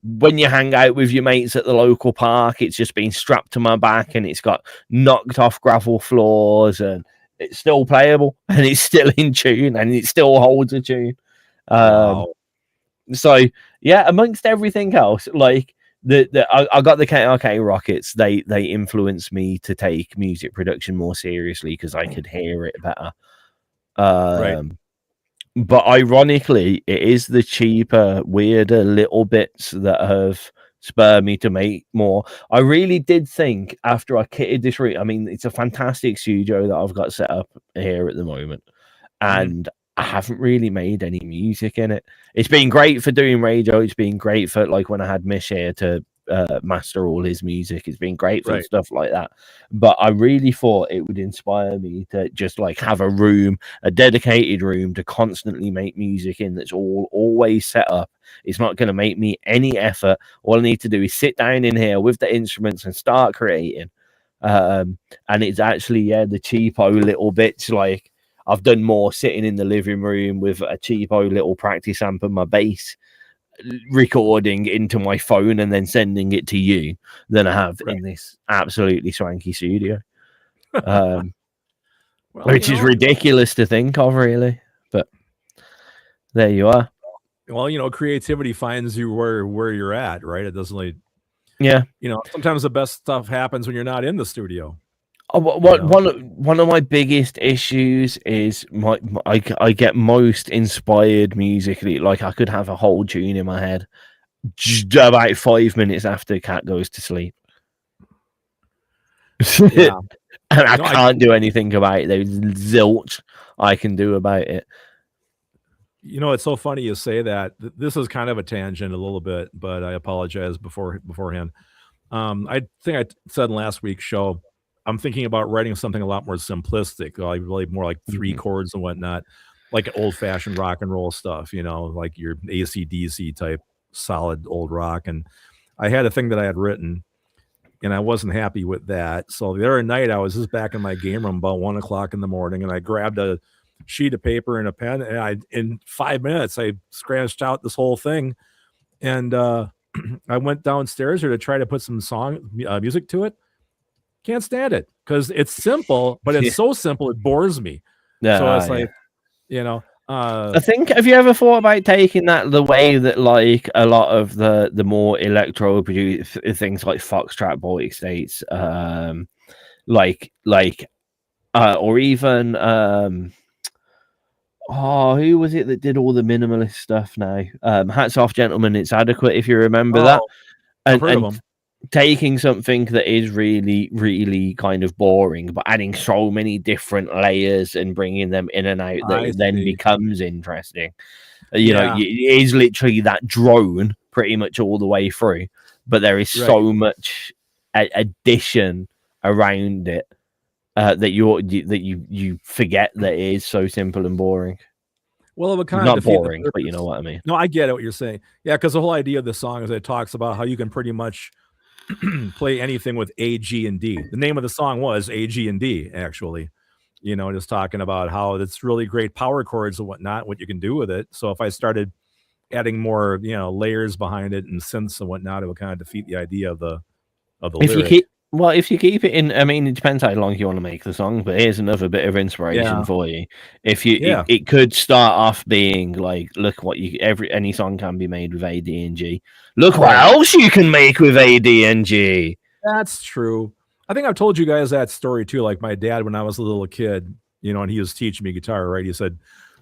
Speaker 1: when you hang out with your mates at the local park, it's just been strapped to my back and it's got knocked off gravel floors and it's still playable and it's still in tune and it still holds a tune. So yeah, amongst everything else, like I got the KRK Rockets. They influenced me to take music production more seriously because I could hear it better. But ironically, it is the cheaper, weirder little bits that have spurred me to make more. I really did think after I kitted this room, I mean, it's a fantastic studio that I've got set up here at the moment. And I haven't really made any music in it. It's been great for doing radio. It's been great for like when I had Mish here to master all his music. It's been great for stuff like that. But I really thought it would inspire me to just like have a room, a dedicated room to constantly make music in that's always set up. It's not going to make me any effort. All I need to do is sit down in here with the instruments and start creating. And it's actually, the cheapo little bits. Like I've done more sitting in the living room with a cheapo little practice amp and my bass, recording into my phone and then sending it to you than I have in this absolutely swanky studio. Which is ridiculous to think of, really. But there you are.
Speaker 2: Well, you know, creativity finds you where you're at, right? It doesn't like,
Speaker 1: you
Speaker 2: know, sometimes the best stuff happens when you're not in the studio.
Speaker 1: One of my biggest issues is I get most inspired musically. Like I could have a whole tune in my head just about 5 minutes after Cat goes to sleep.
Speaker 2: Yeah.
Speaker 1: And I
Speaker 2: No,
Speaker 1: can't do anything about it. There's zilch I can do about it.
Speaker 2: You know, it's so funny you say that. This is kind of a tangent a little bit, but I apologize beforehand. I think I said in last week's show, I'm thinking about writing something a lot more simplistic, like really more like 3 chords and whatnot, like old-fashioned rock and roll stuff, you know, like your AC/DC type solid old rock. And I had a thing that I had written, and I wasn't happy with that. So the other night, I was just back in my game room about 1 o'clock in the morning, and I grabbed a sheet of paper and a pen, and in 5 minutes, I scratched out this whole thing. And I went downstairs here to try to put some music to it. Can't stand it because it's simple, but it's so simple it bores me. So it's like, you know.
Speaker 1: I think, have you ever thought about taking that the way that like a lot of the more electro produced things like Foxtrot, Baltic States, or even who was it that did all the minimalist stuff now? Hats Off Gentlemen, It's Adequate, if you remember that.
Speaker 2: I've heard of them.
Speaker 1: Taking something that is really, really kind of boring, but adding so many different layers and bringing them in and out that it then becomes interesting. You know, it is literally that drone pretty much all the way through, but there is so much addition around it that you forget that it is so simple and boring.
Speaker 2: Well, it would kind
Speaker 1: of
Speaker 2: not
Speaker 1: boring, but you know what I mean.
Speaker 2: No, I get it what you're saying. Yeah, because the whole idea of the song is it talks about how you can pretty much play anything with A, G, and D. The name of the song was A, G, and D, actually. You know, just talking about how it's really great power chords and whatnot, what you can do with it. So if I started adding more, you know, layers behind it and synths and whatnot, it would kind of defeat the idea of the lyric.
Speaker 1: If you keep it in, I mean, it depends how long you want to make the song, but here's another bit of inspiration for you. If you, it could start off being like, look what any song can be made with A, D, and G. Look what else you can make with A, D, and G.
Speaker 2: That's true. I think I've told you guys that story too. Like my dad, when I was a little kid, you know, and he was teaching me guitar, right? He said,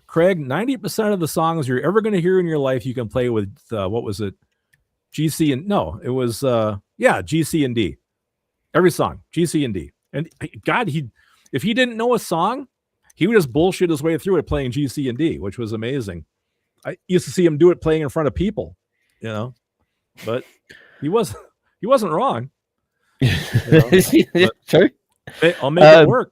Speaker 2: Craig, 90% of the songs you're ever going to hear in your life, you can play with, what was it? G, C, and no, it was, G, C, and D. Every song, G, C, and D. And God, if he didn't know a song, he would just bullshit his way through it playing G, C, and D, which was amazing. I used to see him do it playing in front of people, you know, but he wasn't wrong. You know?
Speaker 1: True.
Speaker 2: I'll make it work.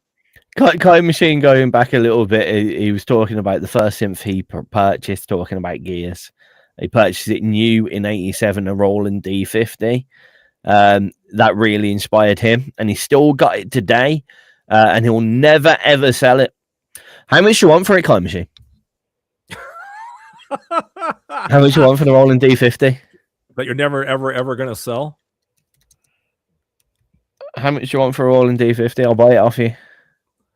Speaker 1: Kai Machine, going back a little bit, he was talking about the first synth he purchased, talking about gears. He purchased it new in 87, a Roland D50. That really inspired him, and he still got it today, and he'll never ever sell it. How much you want for it, Kai Machine? How much you want for the Roland D50?
Speaker 2: That you're never ever gonna sell?
Speaker 1: How much you want for a Roland D50? I'll buy it off you.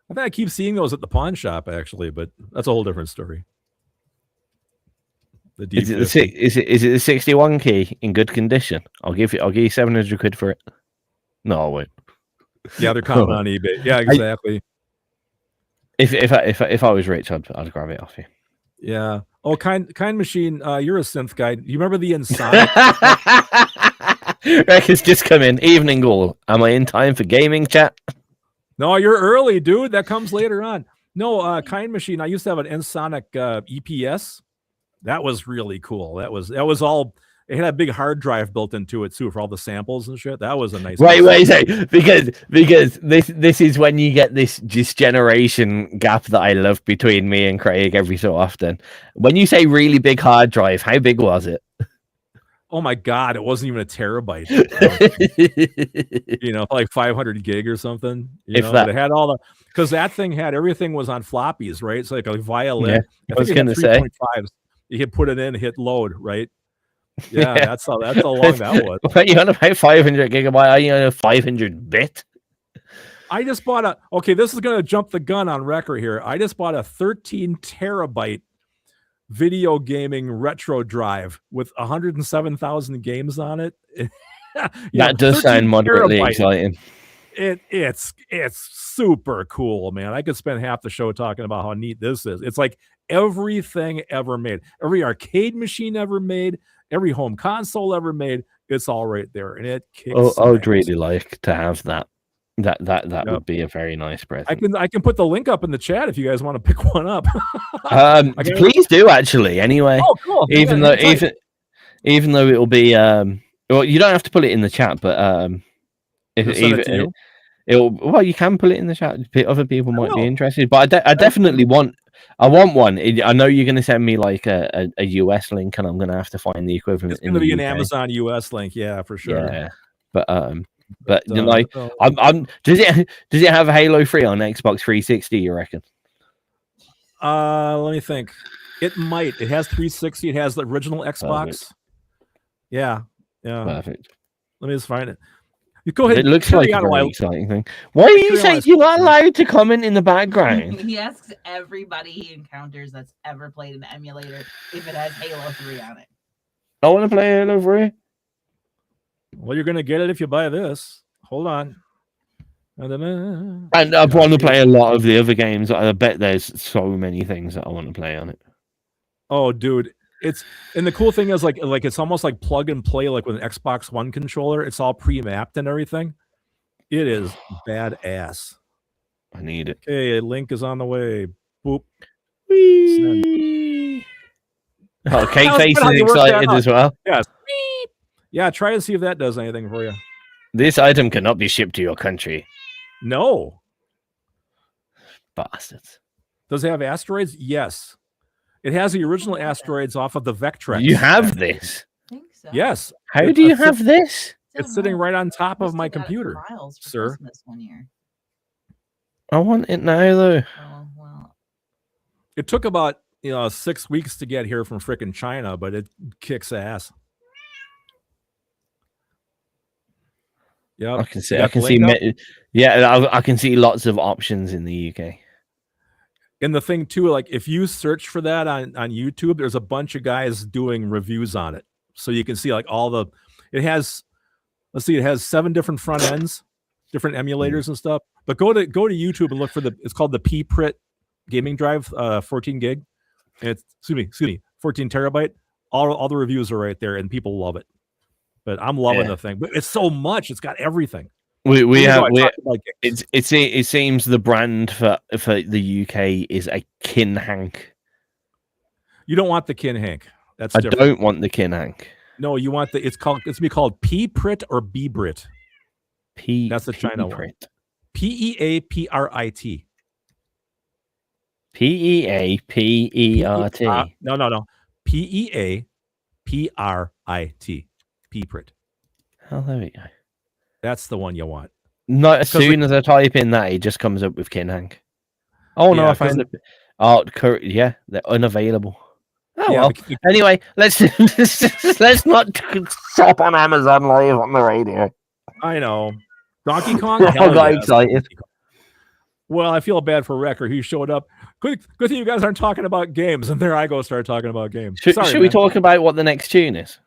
Speaker 2: I think I keep seeing those at the pawn shop, actually, but that's a whole different story. The D50.
Speaker 1: Is it the 61 key in good condition? I'll give you 700 quid for it. No, I won't.
Speaker 2: Yeah, they're common on eBay. Yeah, exactly.
Speaker 1: If I was rich, I'd grab it off you.
Speaker 2: Yeah. Oh, kind machine. You're a synth guy. You remember the Insonic?
Speaker 1: Record's just come in. Evening all. Am I in time for gaming chat?
Speaker 2: No, you're early, dude. That comes later on. No, kind machine. I used to have an Insonic EPS. That was really cool. That was all. It had a big hard drive built into it too for all the samples and shit. That was a nice.
Speaker 1: Wait, because this is when you get this generation gap that I love between me and Craig every so often. When you say really big hard drive, how big was it?
Speaker 2: Oh my God, it wasn't even a terabyte. You know, like 500 gig or something. You know, it had all the, because that thing had everything was on floppies, right? It's like a violin.
Speaker 1: Yeah, I was going to say.
Speaker 2: You could put it in, hit load, right? Yeah, that's how long that was.
Speaker 1: What, you on about 500 gigabyte? Are you on a 500 bit?
Speaker 2: I just bought this is going to jump the gun on record here. I just bought a 13 terabyte video gaming retro drive with 107,000 games on it.
Speaker 1: That does sound moderately exciting.
Speaker 2: It's super cool, man. I could spend half the show talking about how neat this is. It's like everything ever made, every arcade machine ever made, every home console ever made. It's all right there, and it kicks.
Speaker 1: I would really like to have that. That would be a very nice present.
Speaker 2: I can put the link up in the chat if you guys want to pick one up.
Speaker 1: Please do actually. Anyway,
Speaker 2: oh, cool.
Speaker 1: Even though it'll be well, you don't have to put it in the chat, but well, you can put it in the chat. Other people might be interested, but I definitely want one. I know you're going to send me like a US link, and I'm going to have to find the equivalent.
Speaker 2: It's going to be an Amazon US link, yeah, for sure.
Speaker 1: Yeah, but you know, I'm does it have Halo 3 on Xbox 360? You reckon?
Speaker 2: Let me think. It might. It has 360. It has the original Xbox.
Speaker 1: Perfect.
Speaker 2: Yeah.
Speaker 1: Perfect.
Speaker 2: Let me just find it. You go ahead.
Speaker 1: It looks like a very exciting thing. Why are you saying you're not allowed to comment in the background?
Speaker 4: He asks everybody he encounters that's ever played an emulator if it has Halo 3 on it.
Speaker 1: I want to play Halo 3.
Speaker 2: Well, you're gonna get it if you buy this. Hold on.
Speaker 1: And I want to play a lot of the other games. I bet there's so many things that I want to play on it.
Speaker 2: Oh, dude. And the cool thing is like it's almost like plug and play like with an Xbox One controller. It's all pre-mapped and everything. It is badass.
Speaker 1: I need it.
Speaker 2: Okay, a link is on the way. Boop.
Speaker 1: Whee! Oh, Cake Face is excited as well.
Speaker 2: Yes. Yeah, try to see if that does anything for you.
Speaker 1: This item cannot be shipped to your country.
Speaker 2: No.
Speaker 1: Bastards.
Speaker 2: Does it have asteroids? Yes. It has the original asteroids off of the Vectrex.
Speaker 1: You have this?
Speaker 4: I think so.
Speaker 2: Yes.
Speaker 1: How do you have this?
Speaker 2: It's sitting right on top of my computer, sir.
Speaker 4: Christmas one year.
Speaker 1: I want it now, though.
Speaker 4: Oh, well.
Speaker 2: It took about 6 weeks to get here from frickin' China, but it kicks ass. Yeah,
Speaker 1: I can see. I can see lots of options in the UK.
Speaker 2: And the thing too, like if you search for that on YouTube, there's a bunch of guys doing reviews on it, so you can see like all the. It has, let's see, it has 7 different front ends, different emulators and stuff. But go to YouTube and look for it's called the P-Prit gaming drive, 14 gig. And it's excuse me, 14 terabyte. All the reviews are right there, and people love it. But I'm loving the thing. But it's so much. It's got everything.
Speaker 1: It seems the brand for the UK is a Kinhank.
Speaker 2: You don't want the Kinhank. That's
Speaker 1: I
Speaker 2: different.
Speaker 1: don't want the Kinhank.
Speaker 2: No, you want it's gonna be called P-Prit or B-Brit. That's the China one. P-E-A-P-R-I-T.
Speaker 1: P-E-A-P-E-R-T.
Speaker 2: No. P-E-A-P-R-I-T. P-Prit.
Speaker 1: Oh, there we go.
Speaker 2: That's the one you want.
Speaker 1: Not as soon as I type in that, it just comes up with Kinhank. Oh no, I found it. Oh, yeah, they're unavailable. Oh well. Anyway, let's not shop on Amazon Live on the radio.
Speaker 2: I know. Donkey Kong.
Speaker 1: I got excited.
Speaker 2: Well, I feel bad for Wrecker. He showed up. Good thing you guys aren't talking about games, and there I go start talking about games.
Speaker 1: Should we talk about what the next tune is?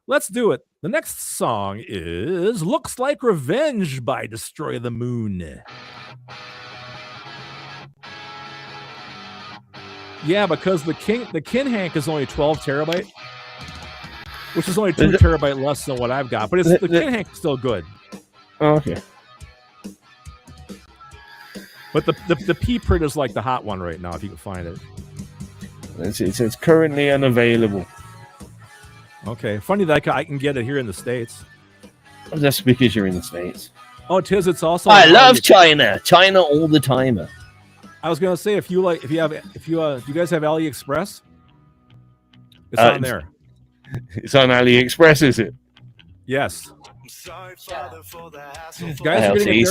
Speaker 2: Let's do it. The next song is Looks Like Revenge by Destroy the Moon. Yeah, because the Kinhank is only 12 terabyte, which is only 2 terabyte less than what I've got, but the Kinhank is still good.
Speaker 1: Oh, okay.
Speaker 2: But the P-Print is like the hot one right now, if you can find it.
Speaker 1: It's currently unavailable.
Speaker 2: Okay, funny that I can get it here in the States.
Speaker 1: That's because you're in the States.
Speaker 2: Oh, Tiz, it's also.
Speaker 1: I love China. China all the time.
Speaker 2: I was gonna say do you guys have AliExpress? It's on there.
Speaker 1: It's on AliExpress, is it?
Speaker 2: Yes.
Speaker 1: ALC's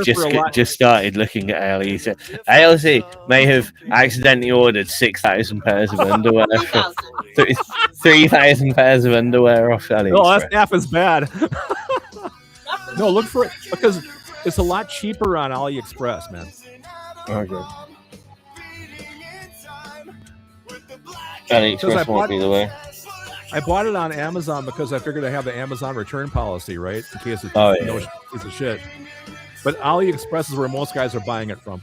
Speaker 1: just started looking at ALC. ALC may have accidentally ordered 6,000 pairs of underwear. 3,000 pairs of underwear off AliExpress.
Speaker 2: No, that's half as bad. No, look for it because it's a lot cheaper on AliExpress, man.
Speaker 1: Okay. AliExpress won't be the way.
Speaker 2: I bought it on Amazon because I figured I have the Amazon return policy, right? In case it's piece of shit. But AliExpress is where most guys are buying it from.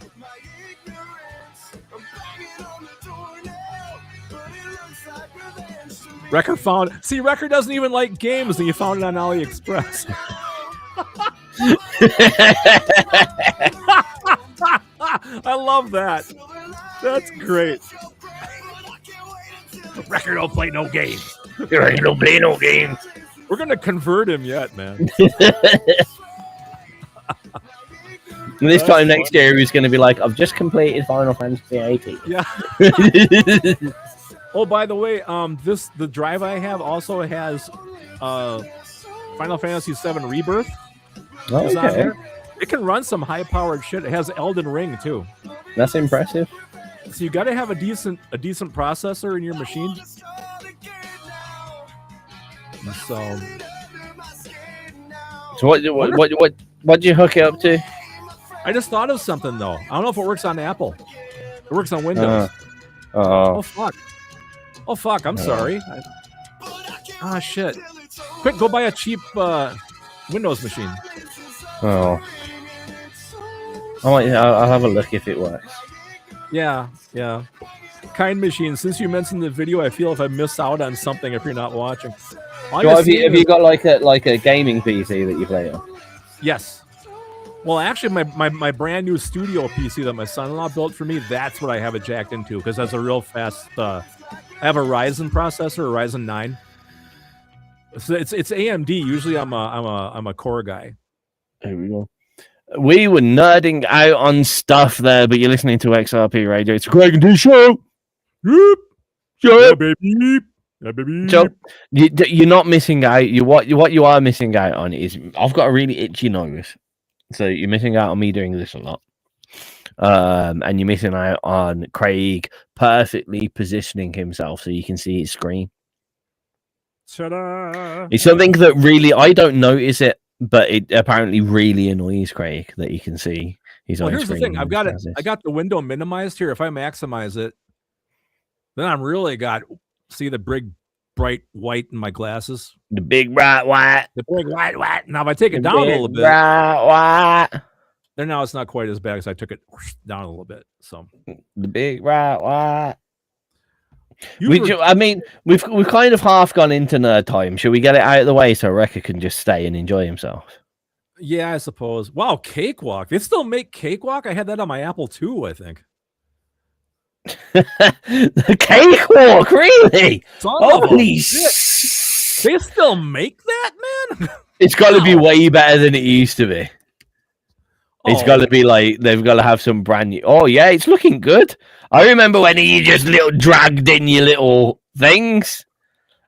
Speaker 2: Wrecker doesn't even like games, and you found it on AliExpress. I love that. That's great. The record don't play no games.
Speaker 1: Don't play no games.
Speaker 2: We're gonna convert him yet, man.
Speaker 1: This time next year, he's going to be like, I've just completed Final Fantasy 18.
Speaker 2: Yeah. Oh, by the way, the drive I have also has Final Fantasy 7 Rebirth.
Speaker 1: Oh,
Speaker 2: Is on
Speaker 1: okay.
Speaker 2: there. It can run some high-powered shit. It has Elden Ring too.
Speaker 1: That's impressive.
Speaker 2: So you got to have a decent processor in your machine. So
Speaker 1: what do you hook it up to?
Speaker 2: I just thought of something though. I don't know if it works on Apple. It works on Windows. Oh fuck! I'm sorry. Shit! Quick, go buy a cheap Windows machine.
Speaker 1: Oh. I'll have a look if it works.
Speaker 2: Yeah. Kind Machine. Since you mentioned the video, I feel if I miss out on something if you're not watching.
Speaker 1: Have you got like a gaming PC that you play on?
Speaker 2: Yes. Well, actually, my brand new studio PC that my son-in-law built for me, that's what I have it jacked into because that's a real fast. I have a Ryzen processor, a Ryzen 9. So it's AMD. Usually, I'm a Core guy.
Speaker 1: There we go. We were nerding out on stuff there, but you're listening to XRP Radio. It's a Craig and D show.
Speaker 2: Yeah, baby. Yeah, baby.
Speaker 1: So you're not missing out. What you are missing out on is I've got a really itchy nose. So you're missing out on me doing this a lot. And you're missing out on Craig perfectly positioning himself so you can see his screen.
Speaker 2: Ta-da.
Speaker 1: It's something that really, I don't notice it, but it apparently really annoys Craig that you can see his own
Speaker 2: here's
Speaker 1: screen.
Speaker 2: the thing. I've got it. I got the window minimized here. If I maximize it, then I'm really see the big bright white in my glasses.
Speaker 1: The big bright white.
Speaker 2: The big white. Now if I take it down a little bit,
Speaker 1: bright white.
Speaker 2: then now it's not quite as bad as I took it down a little bit. So
Speaker 1: the big bright white. We've kind of half gone into nerd time. Should we get it out of the way so Rekka can just stay and enjoy himself?
Speaker 2: Yeah, I suppose. Wow, Cakewalk. They still make Cakewalk? I had that on my Apple II, I think.
Speaker 1: The Cakewalk, really?
Speaker 2: Holy shit. They still make that, man?
Speaker 1: It's got to be way better than it used to be. It's got to be like, they've got to have some brand new. Oh, yeah, it's looking good. I remember when you just dragged in your little things.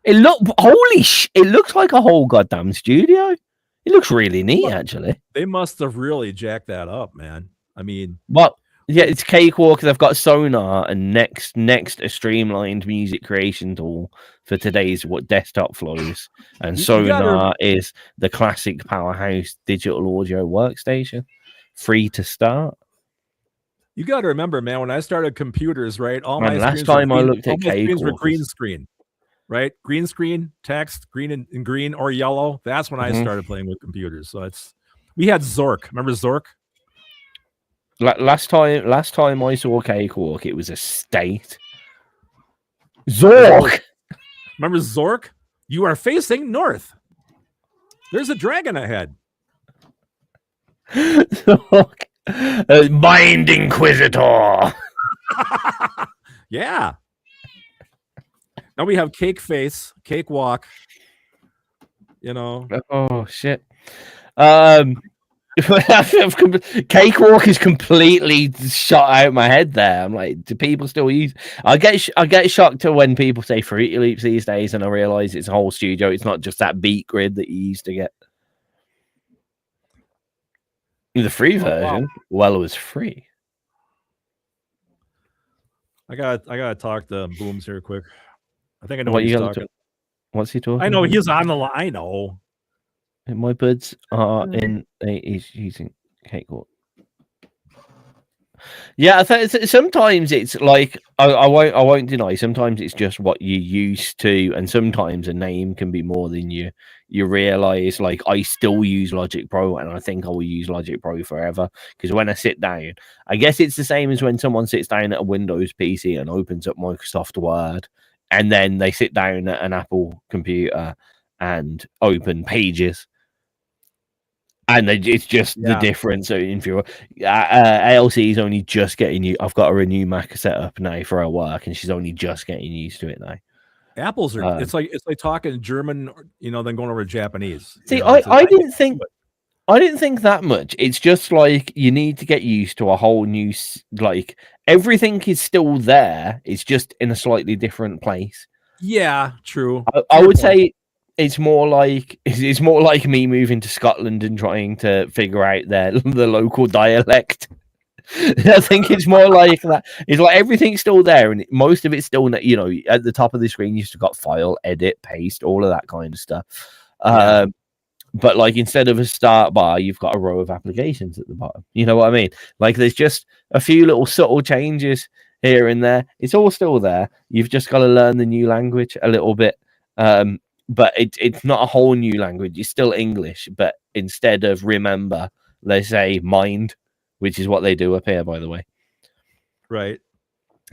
Speaker 1: It looks like a whole goddamn studio. It looks really neat, actually.
Speaker 2: They must have really jacked that up, man. I mean,
Speaker 1: but yeah, it's Cakewalk. They've got Sonar and next a streamlined music creation tool for today's desktop flows. And Sonar is the classic powerhouse digital audio workstation, free to start.
Speaker 2: You got to remember, man, when I started computers, right?
Speaker 1: Last time I looked at Cakewalk,
Speaker 2: were green screen, right? Green screen, text, green and green or yellow. That's when I started playing with computers. So we had Zork. Remember Zork?
Speaker 1: Last time I saw Cakewalk, it was a state. Zork.
Speaker 2: Remember Zork? You are facing north. There's a dragon ahead.
Speaker 1: Zork. Mind Inquisitor.
Speaker 2: Yeah. Now we have Cake Face, Cakewalk. You know.
Speaker 1: Oh shit. Cakewalk is completely shot out my head there. I'm like, do people still use? I get shocked to when people say Fruity Loops these days, and I realize it's a whole studio. It's not just that beat grid that you used to get. The free version, well, it was free.
Speaker 2: I gotta talk to Booms here quick. I think I know
Speaker 1: what
Speaker 2: he's
Speaker 1: you
Speaker 2: talking.
Speaker 1: What's he talking?
Speaker 2: I know
Speaker 1: about?
Speaker 2: he's on the line. I know.
Speaker 1: My buds are in. He's using Cakewalk. Yeah, I think sometimes it's like I won't deny. Sometimes it's just what you used to, and sometimes a name can be more than you realize. Like I still use Logic Pro, and I think I will use Logic Pro forever because when I sit down, I guess it's the same as when someone sits down at a Windows PC and opens up Microsoft Word, and then they sit down at an Apple computer and open Pages. And it's just the difference in fuel. ALC is only just getting you. I've got a new Mac set up now for her work, and she's only just getting used to it now.
Speaker 2: Apples are it's like talking German, then going over to Japanese.
Speaker 1: See, I didn't think that much. It's just like you need to get used to a whole new everything is still there. It's just in a slightly different place.
Speaker 2: Yeah, true.
Speaker 1: I would say it's more like me moving to Scotland and trying to figure out the local dialect. I think it's more like that. It's like everything's still there, and most of it's still, at the top of the screen, you've still got file, edit, paste, all of that kind of stuff. But like instead of a start bar, you've got a row of applications at the bottom. You know what I mean? Like there's just a few little subtle changes here and there. It's all still there. You've just got to learn the new language a little bit. But it's not a whole new language. It's still English, but instead of remember, they say mind, which is what they do up here, by the way.
Speaker 2: Right.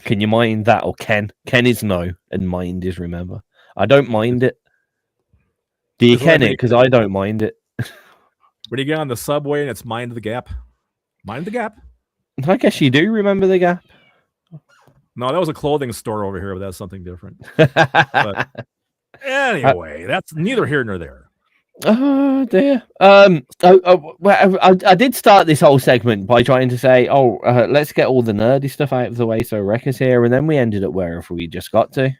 Speaker 1: Can you mind that? Or Ken? Ken is no, and mind is remember. I don't mind it. Do you ken it? Because I don't mind it.
Speaker 2: When you get on the subway and it's mind the gap. Mind the gap.
Speaker 1: I guess you do remember the gap.
Speaker 2: No, that was a clothing store over here, but that's something different. But anyway, that's neither here nor there.
Speaker 1: Oh dear. I did start this whole segment by trying to say, let's get all the nerdy stuff out of the way so Wreck is here, and then we ended up wherever we just got to.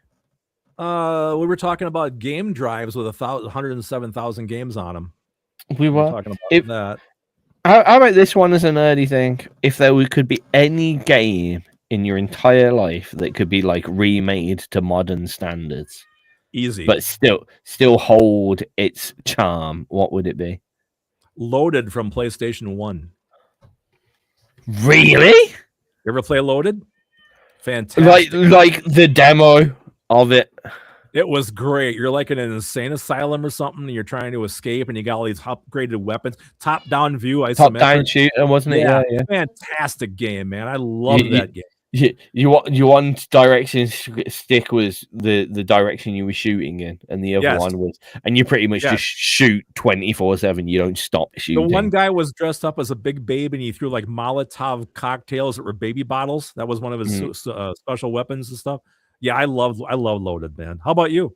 Speaker 2: We were talking about game drives with 107,000 games on them.
Speaker 1: We were
Speaker 2: talking about that.
Speaker 1: How about this one as a nerdy thing? If there could be any game in your entire life that could be like remade to modern standards,
Speaker 2: easy, but
Speaker 1: still hold its charm, what would it be?
Speaker 2: Loaded from PlayStation 1.
Speaker 1: Really?
Speaker 2: You ever play Loaded? Fantastic.
Speaker 1: Like the demo of it.
Speaker 2: It was great. You're like in an insane asylum or something, and you're trying to escape, and you got all these upgraded weapons. Top-down view,
Speaker 1: top-down shooter, wasn't it? Yeah.
Speaker 2: Fantastic game, man. I love that game.
Speaker 1: You one direction stick was the direction you were shooting in, and the other one was, and you pretty much just shoot 24/7. You don't stop shooting.
Speaker 2: The one guy was dressed up as a big babe, and he threw like Molotov cocktails that were baby bottles. That was one of his special weapons and stuff. Yeah, I love Loaded, man. How about you?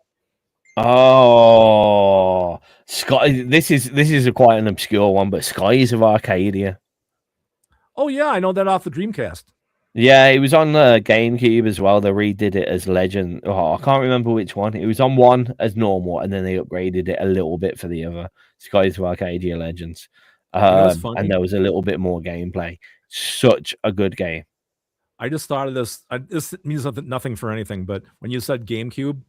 Speaker 1: Oh, Sky. This is quite an obscure one, but Skies of Arcadia.
Speaker 2: Oh yeah, I know that off the Dreamcast.
Speaker 1: Yeah, it was on the GameCube as well. They redid it as Legend. Oh, I can't remember which one. It was on one as normal, and then they upgraded it a little bit for the other, Skies of Arcadia Legends. And there was a little bit more gameplay. Such a good game.
Speaker 2: I just thought of this. This means nothing for anything, but when you said GameCube,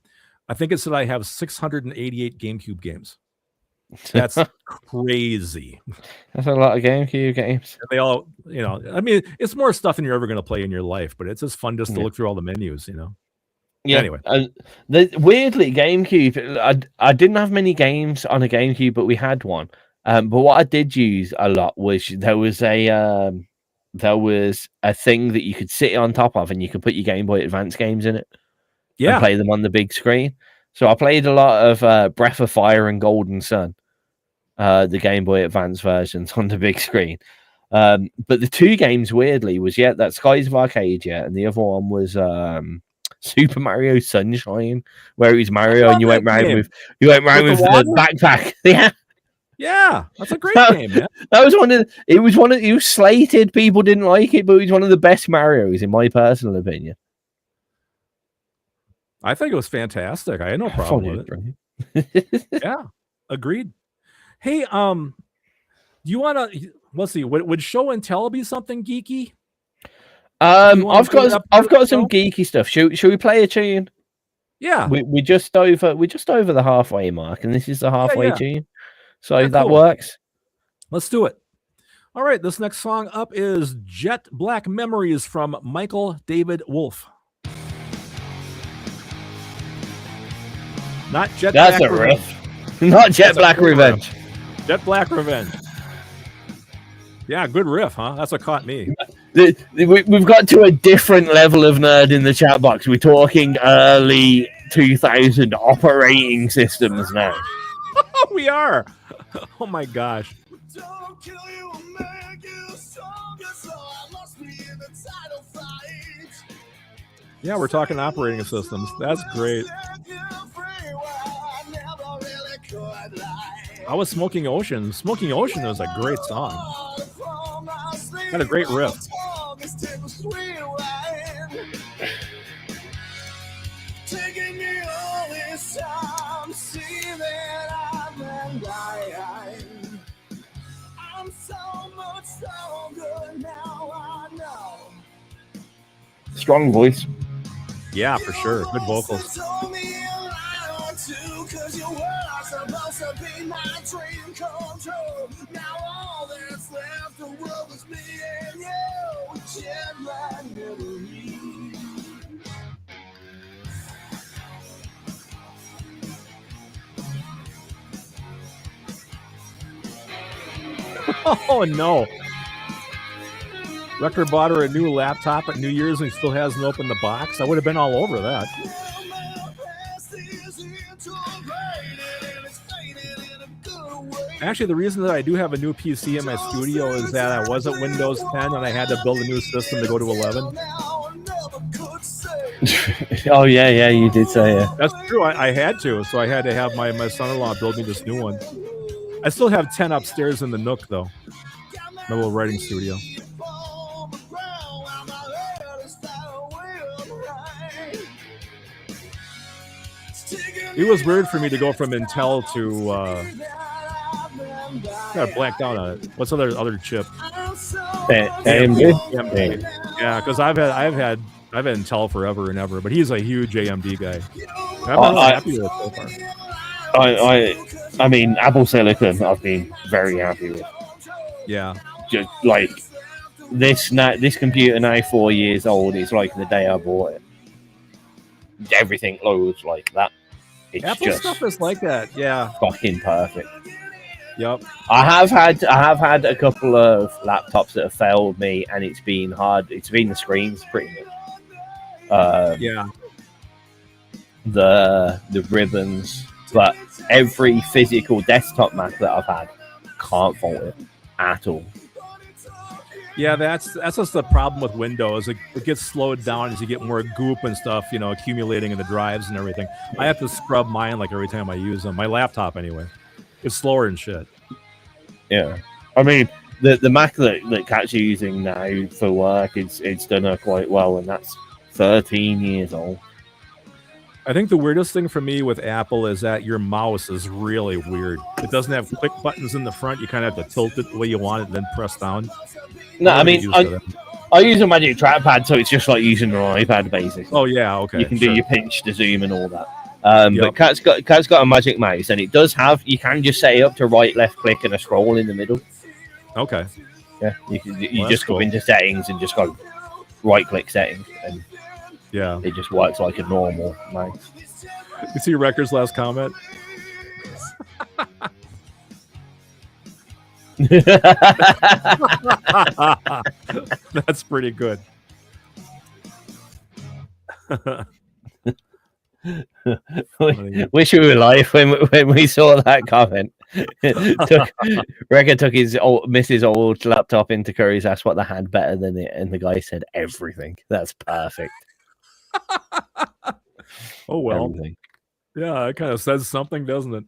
Speaker 2: I think it said I have 688 GameCube games. That's crazy.
Speaker 1: That's a lot of GameCube games.
Speaker 2: They all, I mean, it's more stuff than you're ever going to play in your life, but it's just fun just to look through all the menus,
Speaker 1: Yeah.
Speaker 2: Anyway,
Speaker 1: weirdly, GameCube. I didn't have many games on a GameCube, but we had one. But what I did use a lot was there was a thing that you could sit on top of, and you could put your Game Boy Advance games in it.
Speaker 2: Yeah,
Speaker 1: and play them on the big screen. So I played a lot of Breath of Fire and Golden Sun, the Game Boy Advance versions on the big screen. But the two games, weirdly, was that Skies of Arcadia, and the other one was Super Mario Sunshine, where it was Mario and you went round with the backpack.
Speaker 2: Yeah, that's a great game, man.
Speaker 1: That was it was slated. People didn't like it, but it was one of the best Marios in my personal opinion.
Speaker 2: I think it was fantastic. I had no problem with it. Yeah, agreed. Hey, do you want to? Let's see. Would show and tell be something geeky?
Speaker 1: I've got some geeky stuff. Should we play a tune?
Speaker 2: Yeah,
Speaker 1: we're just over the halfway mark, and this is the halfway tune, so that
Speaker 2: cool.
Speaker 1: works.
Speaker 2: Let's do it. All right, this next song up is Jet Black Memories from Michael David Wolf. Not Jet
Speaker 1: That's
Speaker 2: Black
Speaker 1: a
Speaker 2: Revenge.
Speaker 1: riff. Not Jet Black Revenge.
Speaker 2: Jet Black Revenge. Yeah, good riff, huh? That's what caught me.
Speaker 1: We've got to a different level of nerd in the chat box. We're talking early 2000 operating systems now.
Speaker 2: We are. Oh my gosh.
Speaker 3: Don't kill you or make you stronger, so I must be in the title fight.
Speaker 2: Yeah, we're talking operating systems. That's great. I was Smoking Ocean. Smoking Ocean was a great song. Had a great riff.
Speaker 3: Taking me all this time, see that I'm so much stronger now, I know.
Speaker 1: Strong voice.
Speaker 2: Yeah, for sure. Good vocals.
Speaker 3: Cause you were supposed to be my dream come true. Now all that's left the world is me and you. Jet lag memories.
Speaker 2: Oh no. Record bought her a new laptop at New Year's and still hasn't opened the box. I would have been all over that. Actually, the reason that I do have a new PC in my studio is that I was at Windows 10 and I had to build a new system to go to 11.
Speaker 1: Oh, yeah, you did say it.
Speaker 2: That's true. I had to. So I had to have my son-in-law build me this new one. I still have 10 upstairs in the Nook, though. My little writing studio. It was weird for me to go from Intel to... got blanked out on it. What's other chip?
Speaker 1: AMD.
Speaker 2: Yeah, because I've had Intel forever and ever, but he's a huge AMD guy. I'm not happy with it so far.
Speaker 1: I mean, Apple Silicon, I've been very happy with.
Speaker 2: Yeah.
Speaker 1: Just like this computer now 4 years old is like the day I bought it. Everything loads like that. It's
Speaker 2: Apple
Speaker 1: just
Speaker 2: stuff is like that. Yeah.
Speaker 1: fucking perfect.
Speaker 2: Yep.
Speaker 1: I have had a couple of laptops that have failed me, and it's been hard. It's been the screens pretty much.
Speaker 2: Yeah.
Speaker 1: The ribbons, but every physical desktop Mac that I've had can't fault it at all.
Speaker 2: Yeah, that's just the problem with Windows. It gets slowed down as you get more goop and stuff, accumulating in the drives and everything. I have to scrub mine like every time I use them. My laptop, anyway. It's slower and shit.
Speaker 1: Yeah. I mean, the Mac that Cat's using now for work, it's done her quite well, and that's 13 years old.
Speaker 2: I think the weirdest thing for me with Apple is that your mouse is really weird. It doesn't have click buttons in the front. You kind of have to tilt it the way you want it and then press down.
Speaker 1: No, I mean, I use a Magic Trackpad, so it's just like using an iPad, basically.
Speaker 2: Oh, yeah, okay.
Speaker 1: You can do your pinch to zoom and all that. But Cat's got a Magic Mouse, and it does have, you can just set it up to right, left click, and a scroll in the middle.
Speaker 2: Okay.
Speaker 1: Yeah, you just go into settings and just go right click settings, and
Speaker 2: yeah,
Speaker 1: it just works like a normal mouse.
Speaker 2: You see Record's last comment? That's pretty good.
Speaker 1: Wish we were live when we saw that comment. Record took his Mrs. old laptop into Curry's, asked what they had better than it, and the guy said everything. That's perfect.
Speaker 2: Oh well.
Speaker 1: Everything.
Speaker 2: Yeah, it kind of says something, doesn't it?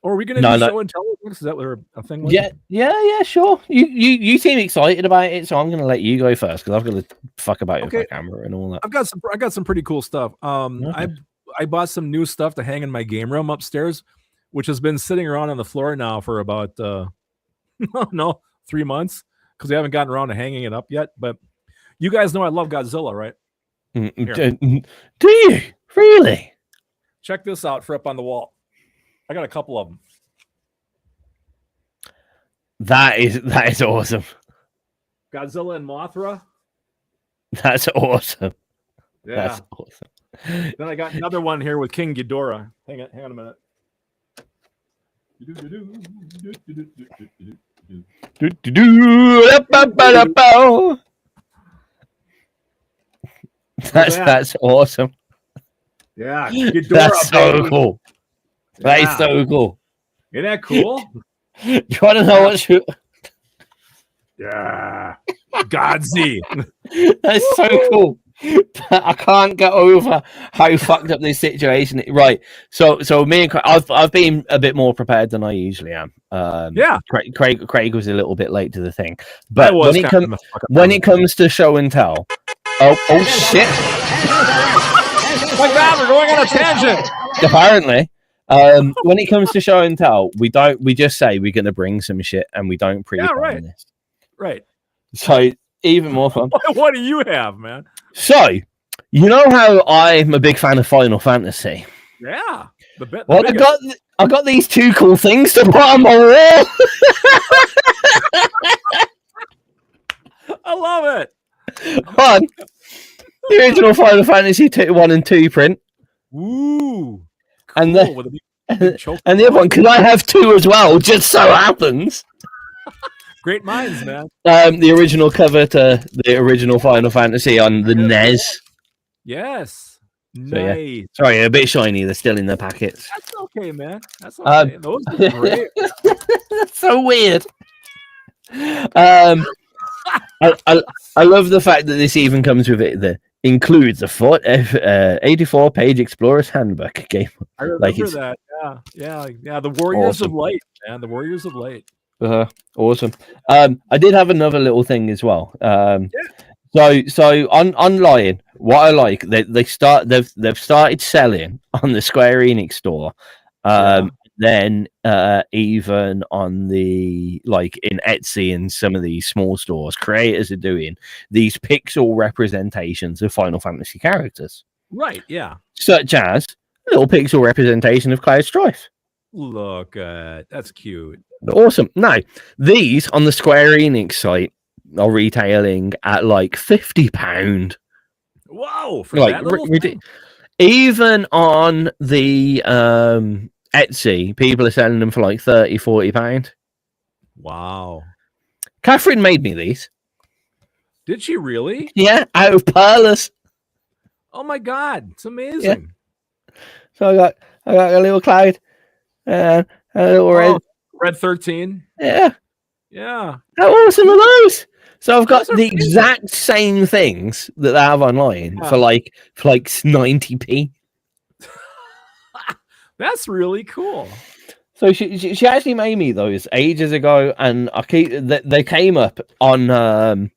Speaker 2: Or are we going to do show and tell next? Is that what a thing was?
Speaker 1: Yeah, sure. You seem excited about it, so I'm going to let you go first because I've got to fuck about with my camera and all that.
Speaker 2: I got some pretty cool stuff. I bought some new stuff to hang in my game room upstairs, which has been sitting around on the floor now for about 3 months because we haven't gotten around to hanging it up yet. But you guys know I love Godzilla, right?
Speaker 1: Do you really?
Speaker 2: Check this out for up on the wall. I got a couple of them.
Speaker 1: That is awesome.
Speaker 2: Godzilla and Mothra.
Speaker 1: That's awesome.
Speaker 2: Yeah.
Speaker 1: That's awesome.
Speaker 2: Then I got another one here with King Ghidorah. Hang on a minute.
Speaker 1: That's awesome.
Speaker 2: Yeah, Ghidorah,
Speaker 1: that's so
Speaker 2: baby.
Speaker 1: cool. That is so cool.
Speaker 2: Isn't that cool?
Speaker 1: You want to know what?
Speaker 2: Yeah. Godsy.
Speaker 1: That's so cool. But I can't get over how fucked up this situation is. Right. So me and Craig, I've been a bit more prepared than I usually am.
Speaker 2: Yeah.
Speaker 1: Craig was a little bit late to the thing. But when it
Speaker 2: comes
Speaker 1: comes to show and tell, oh shit.
Speaker 2: My God, we're going on a tangent.
Speaker 1: Apparently. When it comes to show and tell, we just say we're gonna bring some shit and we don't pre-plan this.
Speaker 2: Right.
Speaker 1: So even more fun.
Speaker 2: What do you have, man?
Speaker 1: So, you know how I'm a big fan of Final Fantasy?
Speaker 2: Yeah.
Speaker 1: Well, I got these two cool things to put on my wall.
Speaker 2: I love it.
Speaker 1: One, the original Final Fantasy 1 and 2 print.
Speaker 2: Ooh. Cool.
Speaker 1: And
Speaker 2: With a big choke
Speaker 1: the other one, because I have two as well, just so happens.
Speaker 2: Great minds, man.
Speaker 1: The original cover to the original Final Fantasy on the NES.
Speaker 2: Yes.
Speaker 1: So,
Speaker 2: Nice.
Speaker 1: yeah. Sorry, a bit shiny. They're still in their packets.
Speaker 2: That's okay, man. That's okay. Those are great.
Speaker 1: That's so weird. I love the fact that this even comes with it. That includes a 84-page Explorer's Handbook game.
Speaker 2: I remember that. Yeah. The Warriors of Light, man. The Warriors of Light.
Speaker 1: Awesome. I did have another little thing as well. So on Lion, what I like, they've started selling on the Square Enix store. Then even on the in Etsy and some of these small stores, creators are doing these pixel representations of Final Fantasy characters.
Speaker 2: Right. Yeah.
Speaker 1: Such as a little pixel representation of Cloud Strife.
Speaker 2: Look, that's cute.
Speaker 1: Awesome. Now, these on the Square Enix site are retailing at £50.
Speaker 2: Whoa! For that little thing?
Speaker 1: Even on the Etsy, people are selling them for £30-40.
Speaker 2: Wow!
Speaker 1: Catherine made me these.
Speaker 2: Did she really?
Speaker 1: Yeah, out of pearls.
Speaker 2: Oh my God! It's amazing.
Speaker 1: Yeah. So I got a little Cloud, a little
Speaker 2: Red 13.
Speaker 1: Yeah.
Speaker 2: How
Speaker 1: awesome are those? So I've got the exact same things that they have online for 90p.
Speaker 2: That's really cool.
Speaker 1: So she actually made me those ages ago, and they came up on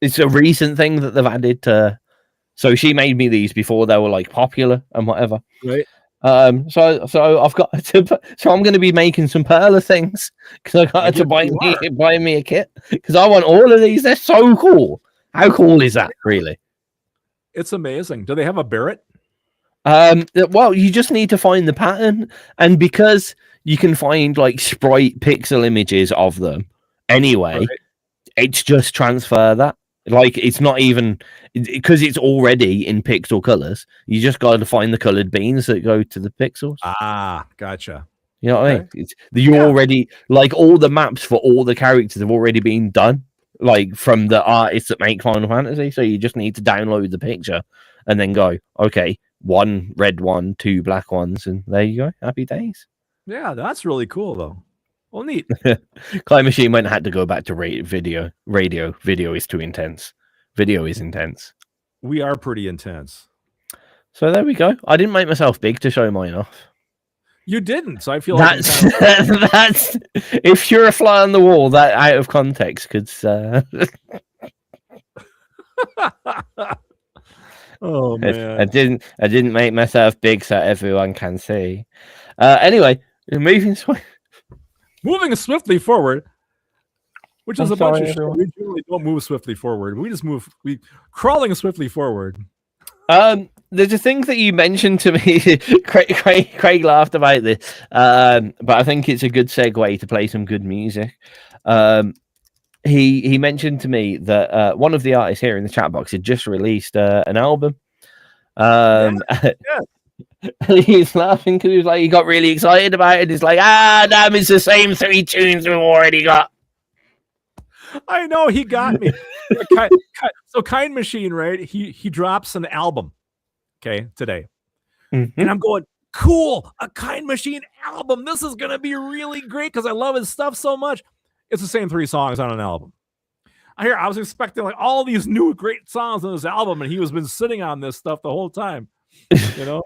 Speaker 1: it's a recent thing that they've added to. So she made me these before they were popular and whatever.
Speaker 2: Right.
Speaker 1: So I've got to. So I'm going to be making some Perla things because I got to buy me a kit because I want all of these. They're so cool. How cool is that, really?
Speaker 2: It's amazing. Do they have a Barrett?
Speaker 1: Well, you just need to find the pattern, and because you can find sprite pixel images of them anyway, it's just transfer that. It's not even because it's already in pixel colors. You just got to find the colored beans that go to the pixels.
Speaker 2: Ah, gotcha.
Speaker 1: You know what I mean? Already all the maps for all the characters have already been done, from the artists that make Final Fantasy. So you just need to download the picture and then go, okay, 1 red one, 2 black ones, and there you go. Happy days.
Speaker 2: Yeah, that's really cool though. Well, neat.
Speaker 1: Klein Machine went and had to go back to video. Video is too intense. Video is intense.
Speaker 2: We are pretty intense.
Speaker 1: So there we go. I didn't make myself big to show mine off.
Speaker 2: You didn't, so I feel
Speaker 1: that's if you're a fly on the wall, that out of context could.
Speaker 2: Oh man,
Speaker 1: I didn't make myself big so everyone can see. Anyway, moving
Speaker 2: swiftly forward, which is bunch of shit. We generally don't move swiftly forward. We just we crawling swiftly forward.
Speaker 1: There's a thing that you mentioned to me. Craig laughed about this, but I think it's a good segue to play some good music. He mentioned to me that one of the artists here in the chat box had just released an album. He's laughing because he got really excited about it. He's like, damn, it's the same 3 tunes we've already got.
Speaker 2: I know, he got me. So Kind Machine, right? He drops an album, today. Mm-hmm. And I'm going, cool, a Kind Machine album. This is going to be really great because I love his stuff so much. It's the same 3 songs on an album. I was expecting like all these new great songs on this album, and he was been sitting on this stuff the whole time. You know.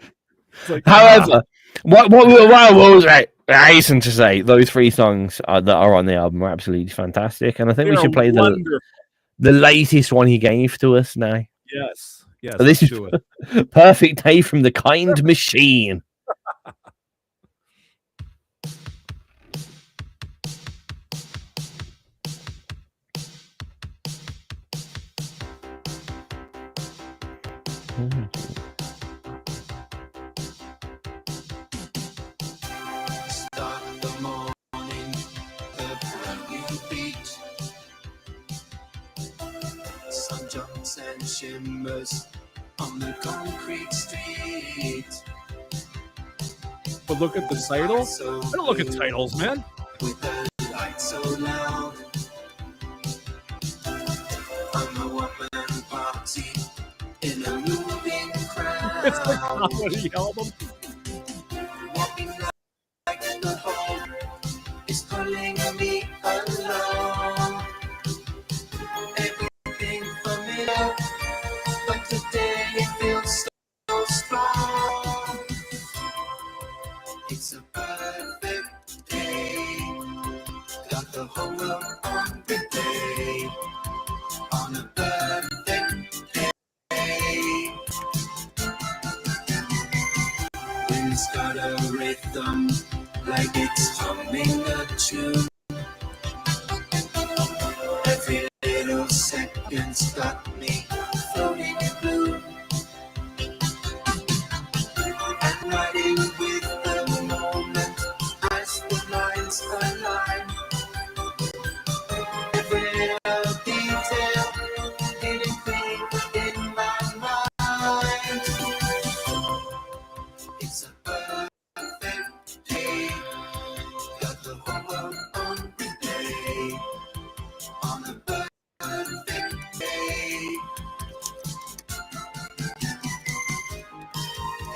Speaker 2: It's like,
Speaker 1: However, what was right? I hasten to say those 3 songs that are on the album are absolutely fantastic, and I think we should play the latest one he gave to us now.
Speaker 2: Yes.
Speaker 1: So this is Perfect Day from the Kind Machine.
Speaker 3: Start the morning, a brand new beat. Sun jumps and shimmers on the concrete street.
Speaker 2: But look at the title. I don't look at titles, man.
Speaker 3: With the light so loud, I'm a one-man party in a moving crowd.
Speaker 2: It's the comedy album.
Speaker 3: Walking like the whole is pulling me along. Everything familiar, but today it feels so strong. It's a perfect day. Got the whole world on the day. On a perfect day. Wind's got a rhythm like it's humming a tune. Every little second's got me floating in blue. And riding with the moment as the lines align. Every little detail getting clean in my mind. It's a perfect day. Got the whole world on the day. On a perfect day.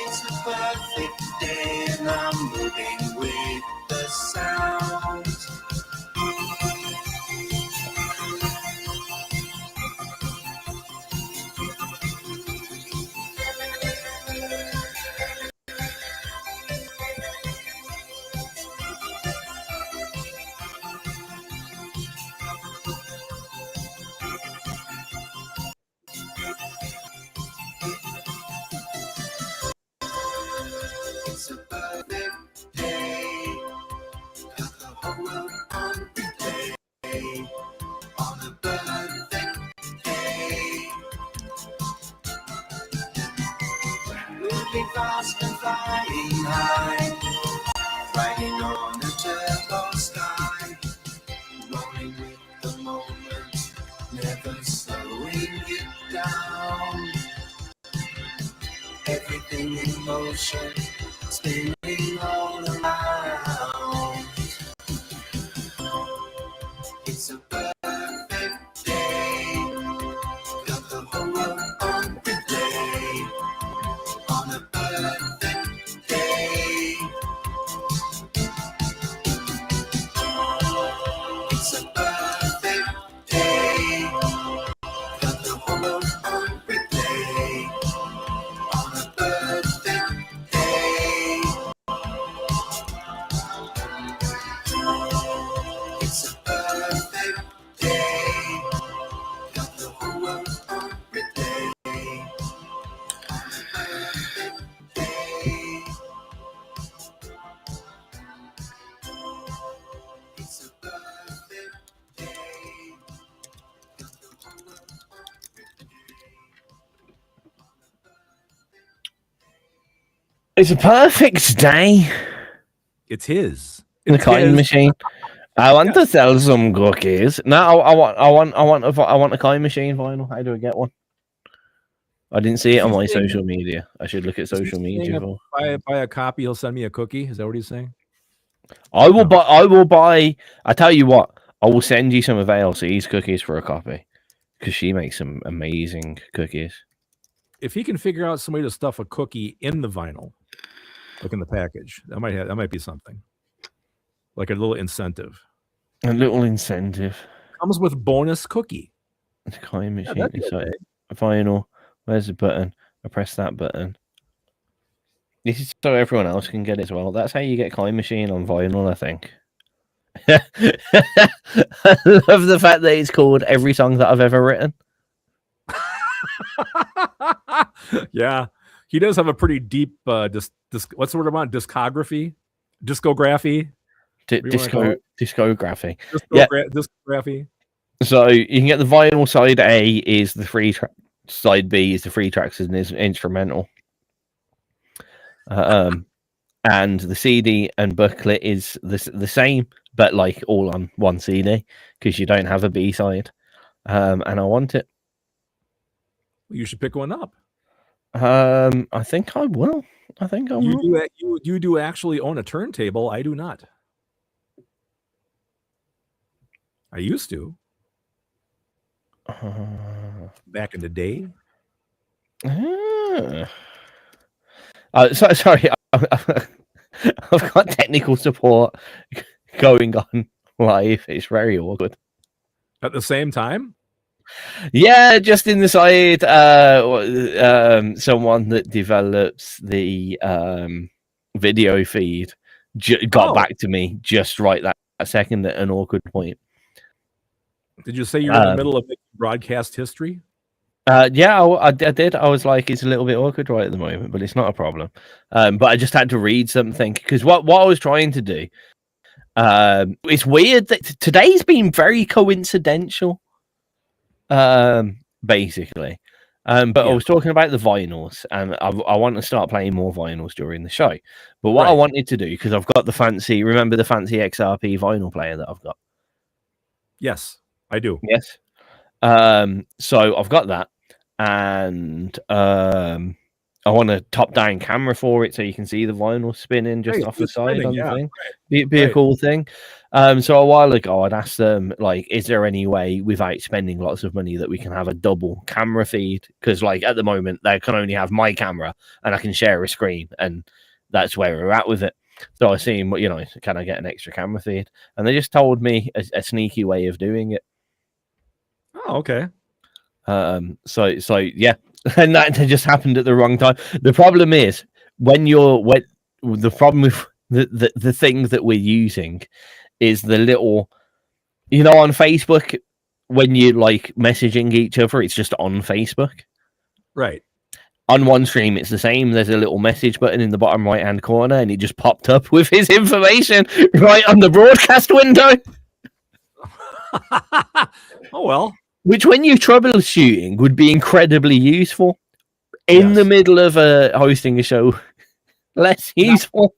Speaker 3: It's a perfect day and I'm moving with the sound. It's a perfect day. Got the whole world on the day. On a perfect day. Moving fast and flying high. Riding on a turbo sky. Rolling with the moment. Never slowing it down. Everything in motion, spinning all around. It's a perfect day. Got the whole world on the day. On a perfect day. It's a perfect day. Got the whole world on the day. On a perfect day. It's a perfect day. Got the whole world on the day. On a perfect day. It's a perfect day. Got the whole world on the day.
Speaker 1: It's a perfect day.
Speaker 2: It's his.
Speaker 1: The
Speaker 2: It's
Speaker 1: Kind
Speaker 2: his.
Speaker 1: Machine. I want to sell some cookies. No, I want a Kind Machine vinyl. How do I get one? I didn't see it on my
Speaker 2: He's saying-
Speaker 1: social media. I should look at
Speaker 2: Is he
Speaker 1: social
Speaker 2: saying
Speaker 1: media.
Speaker 2: if
Speaker 1: For.
Speaker 2: Buy a copy, he'll send me a cookie. Is that what he's saying?
Speaker 1: I will buy. I will buy. I tell you what. I will send you some of ALC's cookies for a copy because she makes some amazing cookies.
Speaker 2: If he can figure out some way to stuff a cookie in the vinyl, Look in the package. That might be something. Like a little incentive.
Speaker 1: A little incentive.
Speaker 2: Comes with bonus cookie.
Speaker 1: It's a coin machine.
Speaker 2: that'd be
Speaker 1: It's
Speaker 2: okay.
Speaker 1: like a vinyl. Where's the button? I press that button. This is so everyone else can get it as well. That's how you get coin machine on vinyl, I think. I love the fact that it's called Every Song That I've Ever Written.
Speaker 2: Yeah, he does have a pretty deep what's the word about discography? Discography.
Speaker 1: Discography. Yeah.
Speaker 2: Discography.
Speaker 1: So you can get the vinyl. Side A is the free track. Side B is the free tracks and is instrumental. And the CD and booklet is the same, but like all on one CD because you don't have a B side. And I want it.
Speaker 2: You should pick one up.
Speaker 1: I think I will.
Speaker 2: You do actually own a turntable. I do not. I used to. Back in the day.
Speaker 1: Sorry, I've got technical support going on live. It's very awkward.
Speaker 2: At the same time?
Speaker 1: Yeah, just in the side, someone that develops the video feed got back to me just right that second at an awkward point.
Speaker 2: Did you say you're in the middle of broadcast history?
Speaker 1: Yeah, I did. I was like, it's a little bit awkward right at the moment, but it's not a problem. But I just had to read something because what I was trying to do. It's weird that today's been very coincidental. Basically. But I was talking about the vinyls, and I want to start playing more vinyls during the show. But what I wanted to do, because I've got the fancy XRP vinyl player that I've got?
Speaker 2: Yes, I do.
Speaker 1: Yes. So I've got that, and I want a top-down camera for it so you can see the vinyl spinning just off the side on the thing. Be a cool thing. So a while ago, I'd asked them, like, is there any way without spending lots of money that we can have a double camera feed? Because, like, at the moment, they can only have my camera, and I can share a screen, and that's where we're at with it. So I see, can I get an extra camera feed? And they just told me a sneaky way of doing it.
Speaker 2: Oh, okay.
Speaker 1: So yeah, and that just happened at the wrong time. The problem is the problem with the thing that we're using is the little, on Facebook when you like messaging each other, it's just on Facebook.
Speaker 2: Right.
Speaker 1: On one stream, it's the same. There's a little message button in the bottom right-hand corner, and it just popped up with his information right on the broadcast window.
Speaker 2: Oh, well.
Speaker 1: Which, when you're troubleshooting, would be incredibly useful. In the middle of hosting a show, less useful.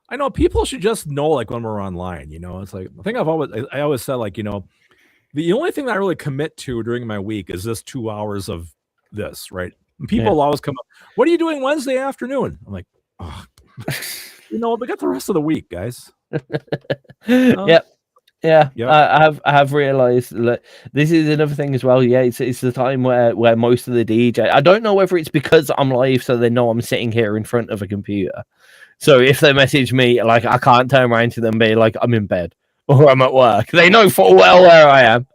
Speaker 2: I know people should just know, like, when we're online, it's like, I think I always said, like, the only thing that I really commit to during my week is this 2 hours of this, right? And people always come up, what are you doing Wednesday afternoon? I'm like, oh, we got the rest of the week, guys.
Speaker 1: Yep. Yeah, I have realized that this is another thing as well. Yeah, it's the time where most of the DJ, I don't know whether it's because I'm live, so they know I'm sitting here in front of a computer. So if they message me, like, I can't turn around to them and be like, I'm in bed or I'm at work. They know full well where I am.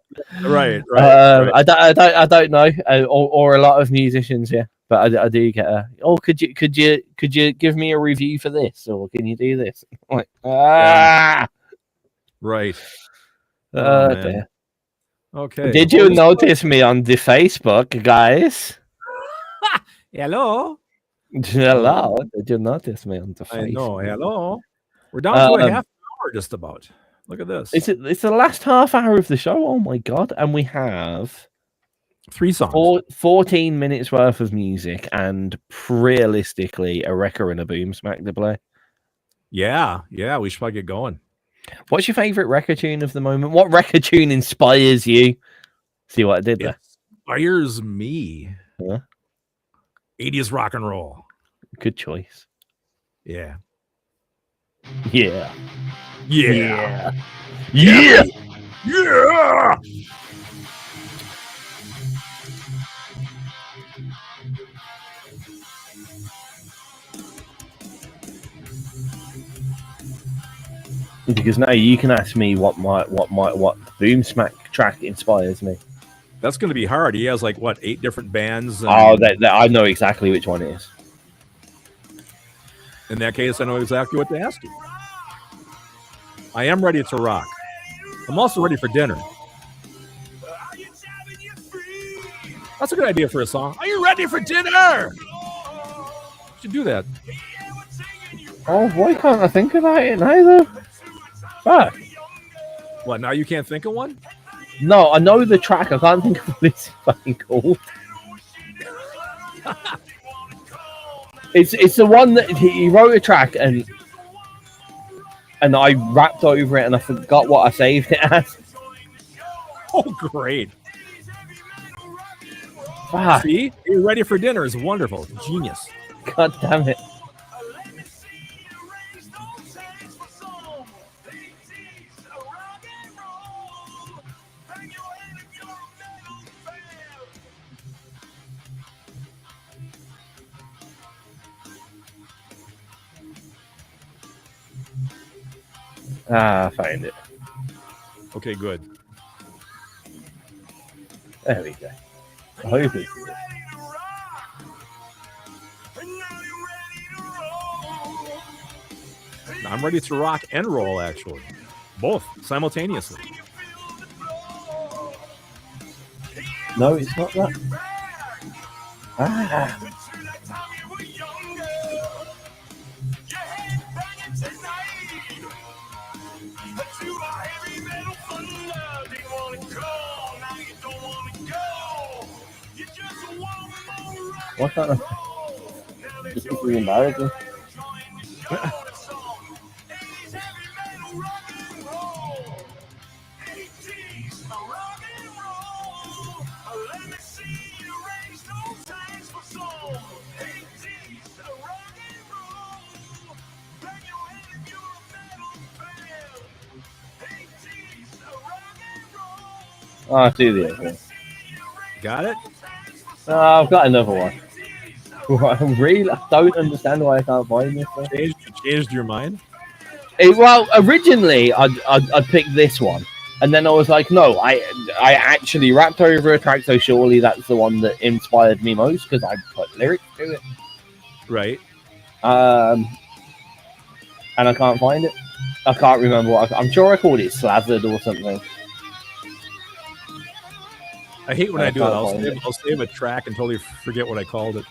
Speaker 2: Right.
Speaker 1: I don't know, or a lot of musicians, yeah. But I do get could you give me a review for this, or can you do this? I'm like,
Speaker 2: Right.
Speaker 1: Dear.
Speaker 2: Okay.
Speaker 1: Did you notice me on the Facebook, guys?
Speaker 2: Hello.
Speaker 1: Hello. Did you notice me on the Facebook?
Speaker 2: I know. Hello. We're down to a half an hour, just about. Look at this.
Speaker 1: It's the last half hour of the show. Oh my god! And we have
Speaker 2: 3 songs,
Speaker 1: 14 minutes worth of music, and realistically a wrecker and a boom smack to play.
Speaker 2: Yeah. We should probably get going.
Speaker 1: What's your favorite record tune of the moment? What record tune inspires you? See what I did there?
Speaker 2: Inspires me.
Speaker 1: Yeah.
Speaker 2: 80s rock and roll.
Speaker 1: Good choice.
Speaker 2: Yeah.
Speaker 1: Yeah.
Speaker 2: Yeah.
Speaker 1: Yeah.
Speaker 2: Yeah.
Speaker 1: Because now you can ask me what Boom Smack track inspires me.
Speaker 2: That's going to be hard. He has like what 8 different bands. And
Speaker 1: I know exactly which one it is.
Speaker 2: in that case, I know exactly what to ask you. I am ready to rock. I'm also ready for dinner. That's a good idea for a song. Are you ready for dinner? You should do that.
Speaker 1: Oh, why can't I think about it neither? Fuck.
Speaker 2: What, now you can't think of one?
Speaker 1: No, I know the track. I can't think of what it's fucking called. It's the one that he wrote a track and I rapped over it and I forgot what I saved it as.
Speaker 2: Oh, great.
Speaker 1: Fuck.
Speaker 2: See? You're ready for dinner is wonderful. Genius.
Speaker 1: God damn it. I found it.
Speaker 2: Okay, good.
Speaker 1: There we go. I hope it's
Speaker 2: I'm ready to rock and roll, actually. Both, simultaneously.
Speaker 1: No, it's not that. Ah. What's that? This is embarrassing. Oh, I'll do the other one.
Speaker 2: Got it?
Speaker 1: I've got another one. I don't understand why I can't find this one.
Speaker 2: Changed your mind?
Speaker 1: Well, originally I'd pick this one, and then I was like, no, I actually rapped over a track, so surely that's the one that inspired me most because I put lyrics to it.
Speaker 2: Right.
Speaker 1: And I can't find it. I can't remember what. I'm sure I called it Slathered or something.
Speaker 2: I hate when I do that. I'll save a track and totally forget what I called it.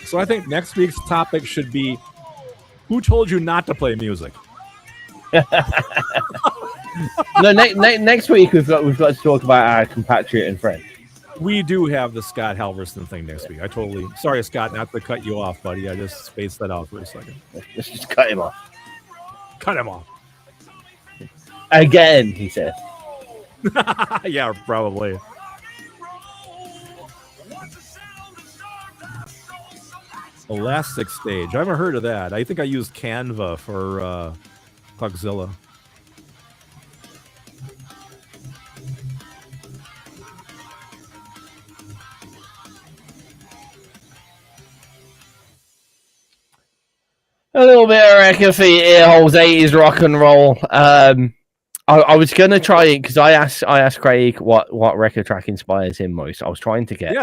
Speaker 2: So I think next week's topic should be, who told you not to play music?
Speaker 1: No, next week we've got to talk about our compatriot and friend.
Speaker 2: We do have the Scott Halverson thing next week. Sorry, Scott, not to cut you off, buddy. I just spaced that out for a second.
Speaker 1: Let's just cut him off.
Speaker 2: Cut him off.
Speaker 1: Again, he said.
Speaker 2: Yeah, probably. Elastic Stage. I haven't heard of that. I think I used Canva for Puckzilla.
Speaker 1: A little bit of record for your ear holes, 80s rock and roll. I was gonna try it because I asked Craig what record track inspires him most. I was trying to get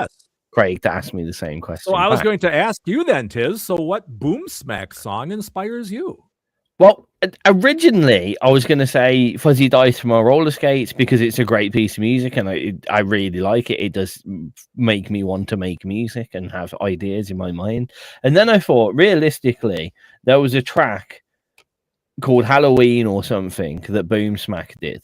Speaker 1: Craig to ask me the same question.
Speaker 2: So I was going to ask you then, Tizz. So what Boom Smack song inspires you?
Speaker 1: Well, originally I was going to say Fuzzy Dice from our roller skates because it's a great piece of music and I really like it. It does make me want to make music and have ideas in my mind. And then I thought, realistically, there was a track called Halloween or something that Boom Smack did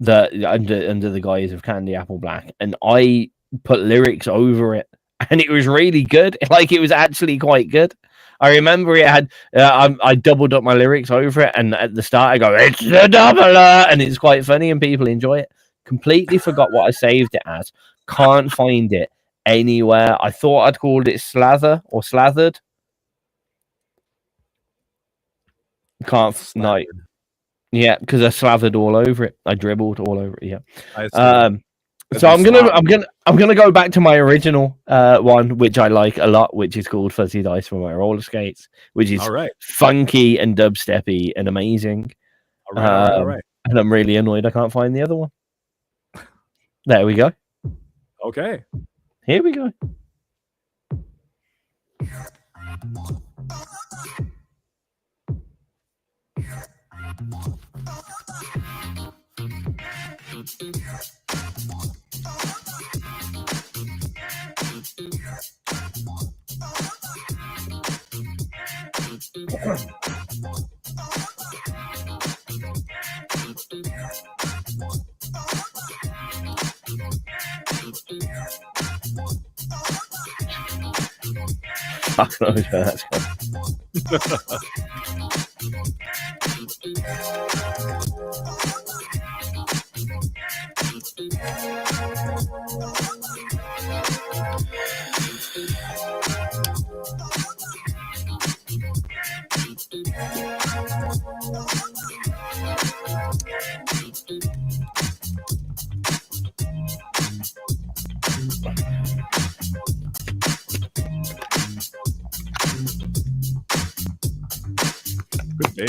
Speaker 1: that under the guise of Candy Apple Black, and I put lyrics over it, and it was really good. Like, it was actually quite good. I remember it had I doubled up my lyrics over it, and at the start I go, "It's the doubler," and it's quite funny, and people enjoy it. Completely forgot what I saved it as. Can't find it anywhere. I thought I'd called it Slather or Slathered. Can't. No, Yeah, because I slathered all over it. I dribbled all over it. Yeah.
Speaker 2: I see.
Speaker 1: So I'm gonna go back to my original one, which I like a lot, which is called Fuzzy Dice for My Roller Skates, which is
Speaker 2: All right.
Speaker 1: funky and dubsteppy and amazing.
Speaker 2: All right.
Speaker 1: And I'm really annoyed I can't find the other one. There we go.
Speaker 2: Okay.
Speaker 1: Here we go. Fuck knows where that's gone.
Speaker 2: Good day.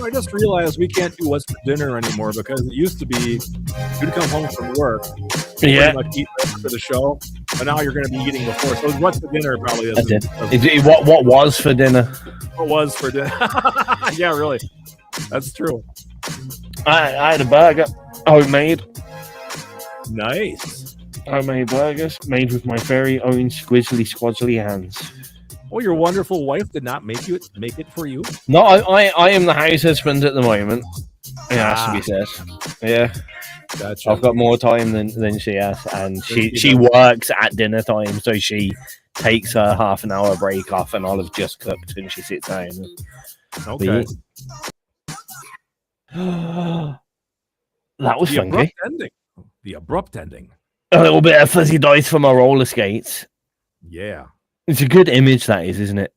Speaker 2: I just realized we can't do what's for dinner anymore because it used to be you'd come home from work,
Speaker 1: Yeah.
Speaker 2: pretty much eat after the show, but now you're going to be eating before. So what's for dinner probably isn't.
Speaker 1: What was for dinner?
Speaker 2: What was for dinner? Yeah, really. That's true.
Speaker 1: I had a burger. Homemade.
Speaker 2: Nice.
Speaker 1: Homemade burgers made with my very own squizzly hands.
Speaker 2: Oh, your wonderful wife did not make it for you?
Speaker 1: No, I am the house husband at the moment. It has to be said. Yeah.
Speaker 2: Gotcha.
Speaker 1: I've got more time than she has, and she
Speaker 2: does.
Speaker 1: works at dinner time, so she takes her half an hour break off, and I'll have just cooked when she sits down.
Speaker 2: Okay.
Speaker 1: That was funky.
Speaker 2: The abrupt ending.
Speaker 1: A little bit of fuzzy dice for my roller skates.
Speaker 2: Yeah.
Speaker 1: It's a good image, that is, isn't it?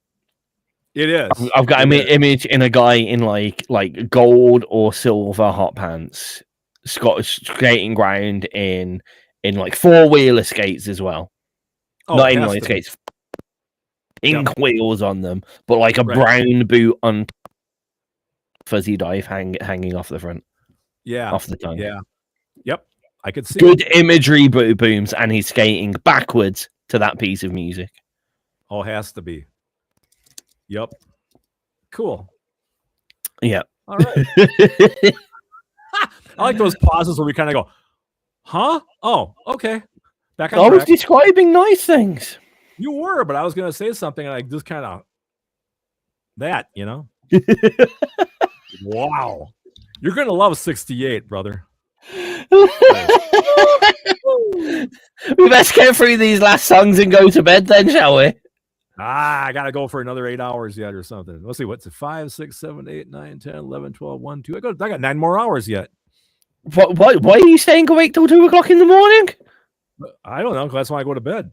Speaker 2: It is.
Speaker 1: I've got an image in a guy in like gold or silver hot pants, Scottish skating ground in like four-wheeler skates as well.
Speaker 2: Oh,
Speaker 1: Not inline skates, ink wheels on them, but like a brown boot on fuzzy dive hanging off the front.
Speaker 2: Yeah.
Speaker 1: Off the tongue.
Speaker 2: Yeah. Yep. I could see
Speaker 1: good imagery booms, and he's skating backwards to that piece of music.
Speaker 2: Oh, has to be. Yep. Cool.
Speaker 1: Yeah.
Speaker 2: All right. I like those pauses where we kind of go, huh? Oh, okay. Back on
Speaker 1: I was
Speaker 2: track.
Speaker 1: describing nice things.
Speaker 2: You were, but I was going to say something and I just kind of that, you know? Wow. You're going to love 68, brother.
Speaker 1: We best get through these last songs and go to bed then, shall we?
Speaker 2: I got to go for another 8 hours yet or something. Let's see. What's it? 5, 6, 7, 8, 9, 10, 11, 12, 1, 2. I got 9 more hours yet.
Speaker 1: Why are you staying awake till 2 o'clock in the morning?
Speaker 2: I don't know. That's why I go to bed.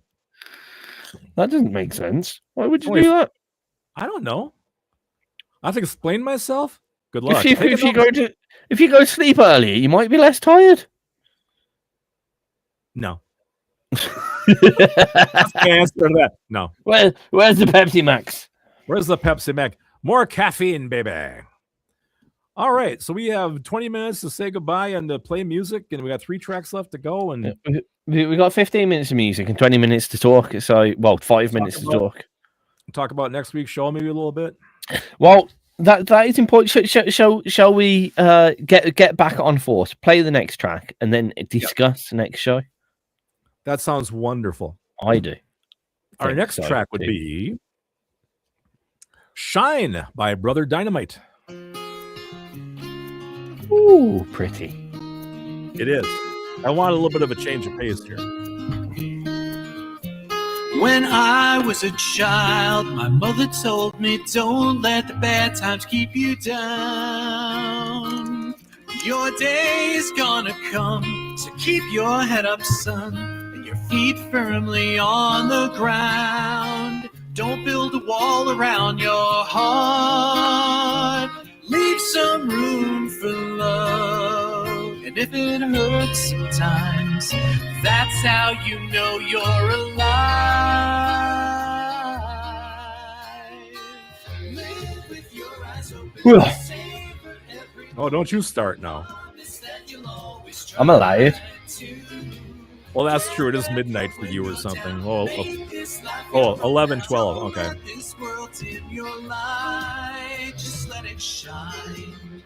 Speaker 1: That doesn't make sense. Why would you do that?
Speaker 2: I don't know. I have to explain myself. Good luck.
Speaker 1: If you go to sleep earlier, you might be less tired.
Speaker 2: No. That's the answer to that. No.
Speaker 1: Where's the Pepsi Max?
Speaker 2: Where's the Pepsi Max? More caffeine, baby. All right, so we have 20 minutes to say goodbye and to play music, and we got 3 tracks left to go. And
Speaker 1: we got 15 minutes of music and 20 minutes to talk. So, well, 5 minutes to talk.
Speaker 2: Talk about next week's show maybe a little bit.
Speaker 1: Well, that is important. Shall we get back on force, play the next track, and then discuss the next show?
Speaker 2: That sounds wonderful.
Speaker 1: I do.
Speaker 2: Our next track would be Shine by Brother Dynamite.
Speaker 1: Ooh, pretty.
Speaker 2: It is. I want a little bit of a change of pace here.
Speaker 3: When I was a child, my mother told me, don't let the bad times keep you down. Your day is gonna come, so keep your head up, son, and your feet firmly on the ground. Don't build a wall around your heart. Leave some room for love. And if it hurts sometimes, that's how you know you're alive. Live with your eyes open. Savor every
Speaker 2: Oh, don't you start now.
Speaker 3: promise that you'll always try
Speaker 1: I'm alive.
Speaker 3: to.
Speaker 2: Well, that's true. It is midnight for you or something. Oh, 11, 12. Okay.
Speaker 3: This world's in your light, just let it shine.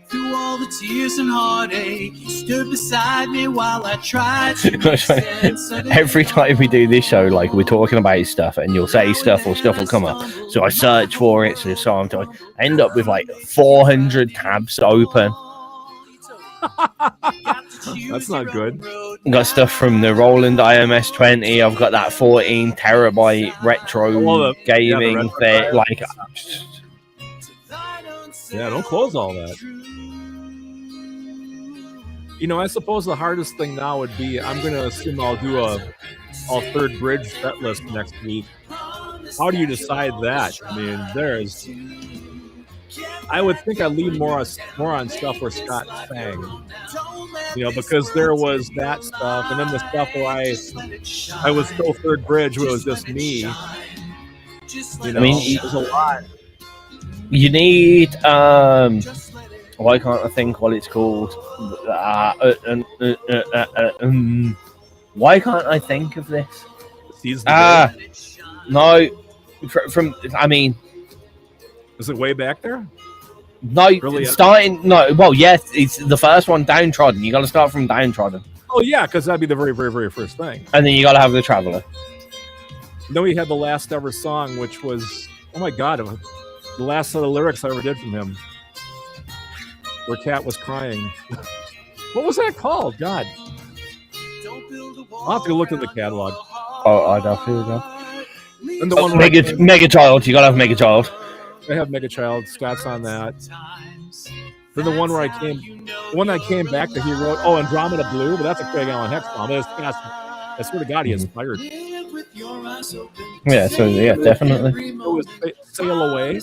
Speaker 3: Through all the tears and heartache, you stood beside me while I tried to make sense of it.
Speaker 1: Every time we do this show, like we're talking about stuff, and you'll say stuff or stuff will come up. So I search for it. So I'm I end up with like 400 tabs open.
Speaker 2: That's not good.
Speaker 1: Got stuff from the Roland IMS 20. I've got that 14 terabyte retro gaming
Speaker 2: retro
Speaker 1: thing.
Speaker 2: card.
Speaker 1: Like,
Speaker 2: Yeah, don't close all that. You know, I suppose the hardest thing now would be, I'm going to assume I'll do a third bridge set list next week. How do you decide that? I mean, I would think I'd lean more on stuff where Scott sang, you know, because there was that stuff, and then the stuff where I was still third bridge, where it was just me. You know,
Speaker 1: I mean,
Speaker 2: there's a lot.
Speaker 1: you need why can't I think what it's called? Why can't I think of this?
Speaker 2: Seize the day.
Speaker 1: No, from I mean,
Speaker 2: Is it way back there?
Speaker 1: no,
Speaker 2: Really?
Speaker 1: starting no. Well, yes, it's the first one, Downtrodden. You got to start from Downtrodden,
Speaker 2: Oh yeah, because that'd be the very, very, very first thing.
Speaker 1: and then you got to have the Traveler.
Speaker 2: Then we had the last ever song, which was, oh my god, the last set of lyrics I ever did from him, where Cat was crying. What was that called? God, I'll have to look at the catalog.
Speaker 1: Oh, I don't feel that.
Speaker 2: And the one where
Speaker 1: Mega Child. You got to have Mega Child.
Speaker 2: I have Mega Child. Scott's on that. Then the one where I came back that he wrote. Oh, Andromeda Blue, but that's a Craig Allen Hex bomb. I swear to God, he inspired.
Speaker 1: Yeah, so yeah, definitely.
Speaker 2: It was Sail Away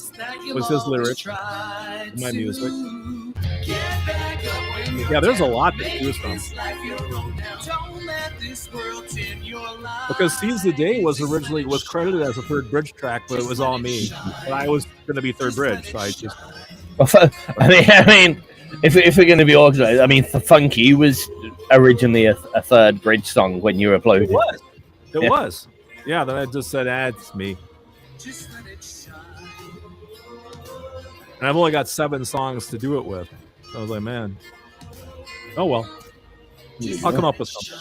Speaker 2: was his lyric in my music. Yeah, there's a lot to choose from. Because Seize the Day was credited as a third bridge track, but it was all me. But I was going to be third bridge, so I just.
Speaker 1: I mean, if we're going to be organized, I mean, Funky was originally a third bridge song when you uploaded.
Speaker 2: It was. Yeah, then I just said, it's me. And I've only got 7 songs to do it with. So I was like, man. Oh, well. I'll come up with something.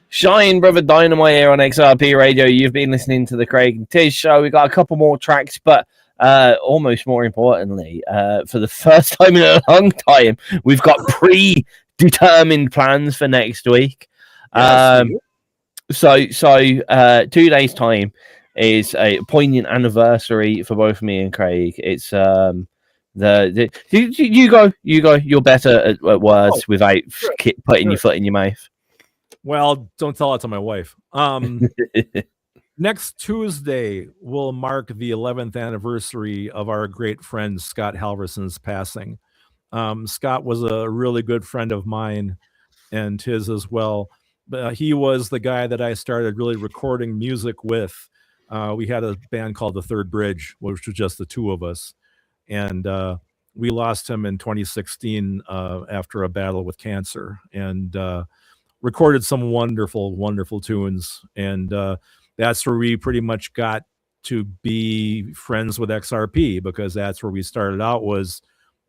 Speaker 1: Shine, Brother Dynamite here on XRP Radio. You've been listening to the Craig and Tiz show. We got a couple more tracks, but almost more importantly, for the first time in a long time, we've got predetermined plans for next week. So 2 days' time is a poignant anniversary for both me and Craig. It's you go. You're better at words without putting your foot in your mouth.
Speaker 2: Well, don't tell it to my wife. Next Tuesday will mark the 11th anniversary of our great friend Scott Halverson's passing. Scott was a really good friend of mine and his as well. he was the guy that I started really recording music with. We had a band called The Third Bridge, which was just the two of us. And we lost him in 2016 after a battle with cancer, and recorded some wonderful, wonderful tunes. And that's where we pretty much got to be friends with XRP, because that's where we started out.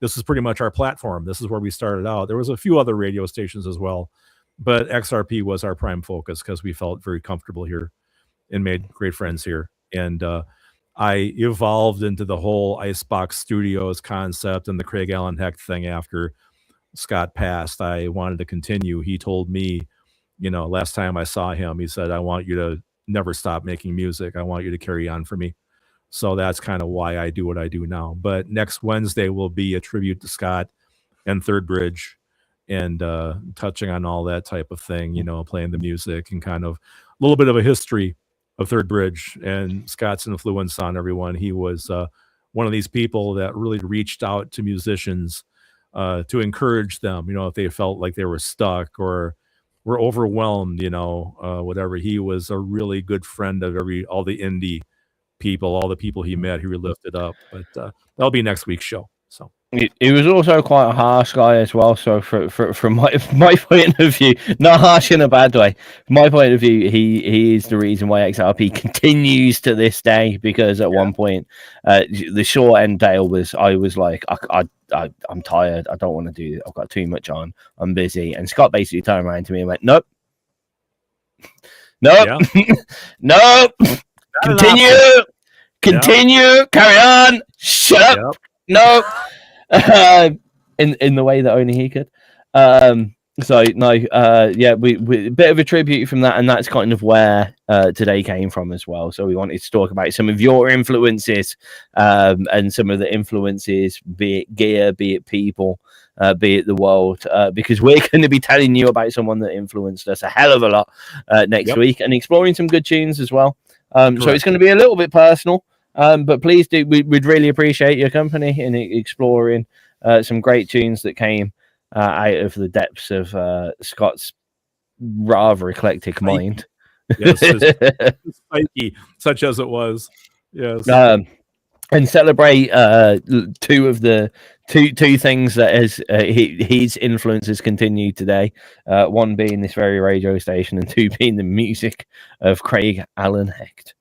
Speaker 2: This is pretty much our platform. This is where we started out. There was a few other radio stations as well, but XRP was our prime focus because we felt very comfortable here and made great friends here. And I evolved into the whole Icebox Studios concept and the Craig Allen Hecht thing after Scott passed. I wanted to continue. He told me, last time I saw him, he said, I want you to never stop making music. I want you to carry on for me. So that's kind of why I do what I do now. But next Wednesday will be a tribute to Scott and Third Bridge, and touching on all that type of thing, playing the music and kind of a little bit of a history of Third Bridge and Scott's influence on everyone. He was one of these people that really reached out to musicians to encourage them, if they felt like they were stuck or were overwhelmed, whatever. He was a really good friend of all the indie people, all the people he met, he lifted up. But that'll be next week's show. So
Speaker 1: he was also quite a harsh guy as well. So from my point of view, not harsh in a bad way. From my point of view, he is the reason why XRP continues to this day. Because at one point, the short end tail was, I was like, I'm tired. I don't want to do this. I've got too much on. I'm busy. And Scott basically turned around to me and went, "Nope, nope, nope. Continue, carry on. Shut up. Nope." In the way that only he could. So no, we a bit of a tribute from that, and that's kind of where today came from as well. So we wanted to talk about some of your influences, and some of the influences, be it gear, be it people, be it the world, because we're going to be telling you about someone that influenced us a hell of a lot next week, and exploring some good tunes as well. So it's going to be a little bit personal. But please do, we'd really appreciate your company in exploring some great tunes that came out of the depths of Scott's rather eclectic mind.
Speaker 2: Yes, spiky, such as it was. Yes.
Speaker 1: And celebrate two of the two things that his influences continue today. One being this very radio station, and two being the music of Craig Allen Hecht.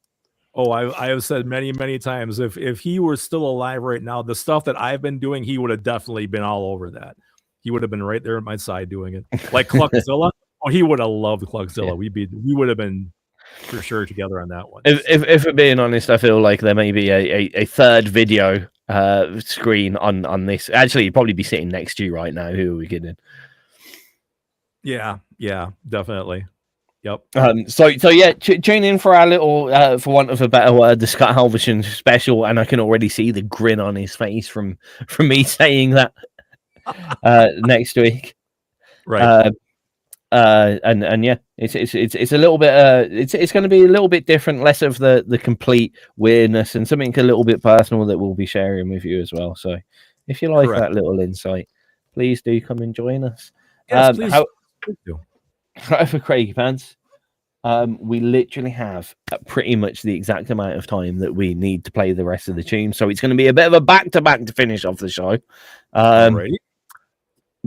Speaker 2: Oh, I have said many, many times, if he were still alive right now, the stuff that I've been doing, he would have definitely been all over that. He would have been right there at my side doing it. Like Cluckzilla. Oh, he would have loved Cluckzilla. Yeah. We would have been for sure together on that one.
Speaker 1: If we're being honest, I feel like there may be a third video screen on this. Actually, you'd probably be sitting next to you right now. Who are we kidding?
Speaker 2: Yeah, definitely. Yep.
Speaker 1: So yeah, tune in for our little, for want of a better word, the Scott Halverson special, and I can already see the grin on his face from me saying that next week.
Speaker 2: Right.
Speaker 1: And yeah, it's a little bit it's going to be a little bit different, less of the complete weirdness, and something a little bit personal that we'll be sharing with you as well. So if you like that little insight, please do come and join us.
Speaker 2: Yes, please do.
Speaker 1: For Craig fans, we literally have pretty much the exact amount of time that we need to play the rest of the tune. So it's going to be a bit of a back-to-back to finish off the show.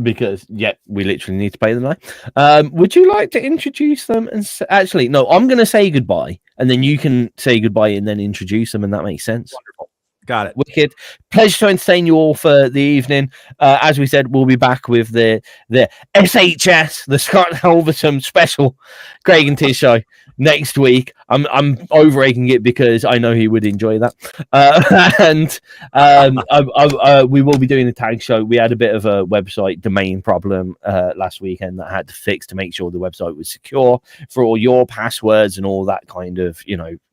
Speaker 1: Because, we literally need to play them now. Would you like to introduce them? Actually, no, I'm going to say goodbye, and then you can say goodbye and then introduce them, and that makes sense.
Speaker 2: Wonderful. Got it.
Speaker 1: Wicked. Pleasure to entertain you all for the evening. As we said, we'll be back with the SHS, the Scott Halverson special Craig and Tizz show next week. I'm overrating it because I know he would enjoy that. We will be doing a tag show. We had a bit of a website domain problem last weekend that I had to fix to make sure the website was secure for all your passwords and all that kind of,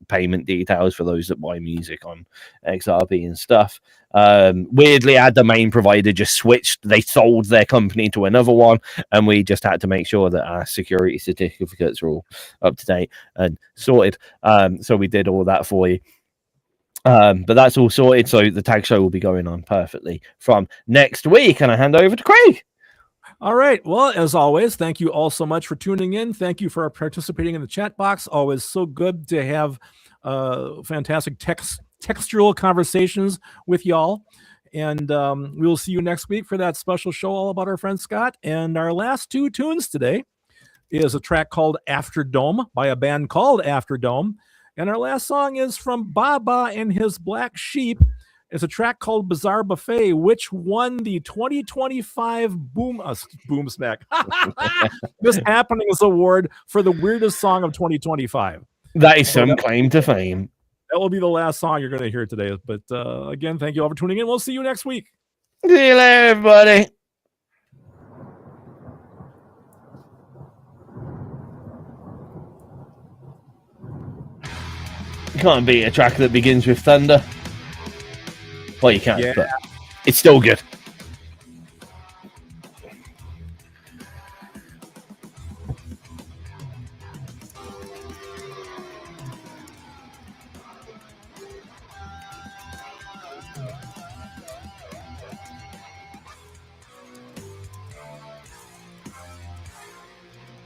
Speaker 1: payment details for those that buy music on XRP and stuff. Weirdly, our domain provider just switched. They sold their company to another one, and we just had to make sure that our security certificates are all up to date and sorted. So we did all that for you. But that's all sorted, so the tag show will be going on perfectly from next week, and I hand over to Craig.
Speaker 2: All right. Well, as always, thank you all so much for tuning in. Thank you for participating in the chat box. Always so good to have fantastic textual conversations with y'all. And we'll see you next week for that special show all about our friend Scott. And our last two tunes today is a track called After Dome by a band called After Dome. And our last song is from Baba and His Black Sheep. It's a track called Bizarre Buffet, which won the 2025 Boom Smack This Happenings Award for the weirdest song of 2025.
Speaker 1: That is some claim to fame.
Speaker 2: That will be the last song you're going to hear today. But again, thank you all for tuning in. We'll see you next week.
Speaker 1: See you later, everybody. You can't beat a track that begins with thunder. Well, you can, but it's still good.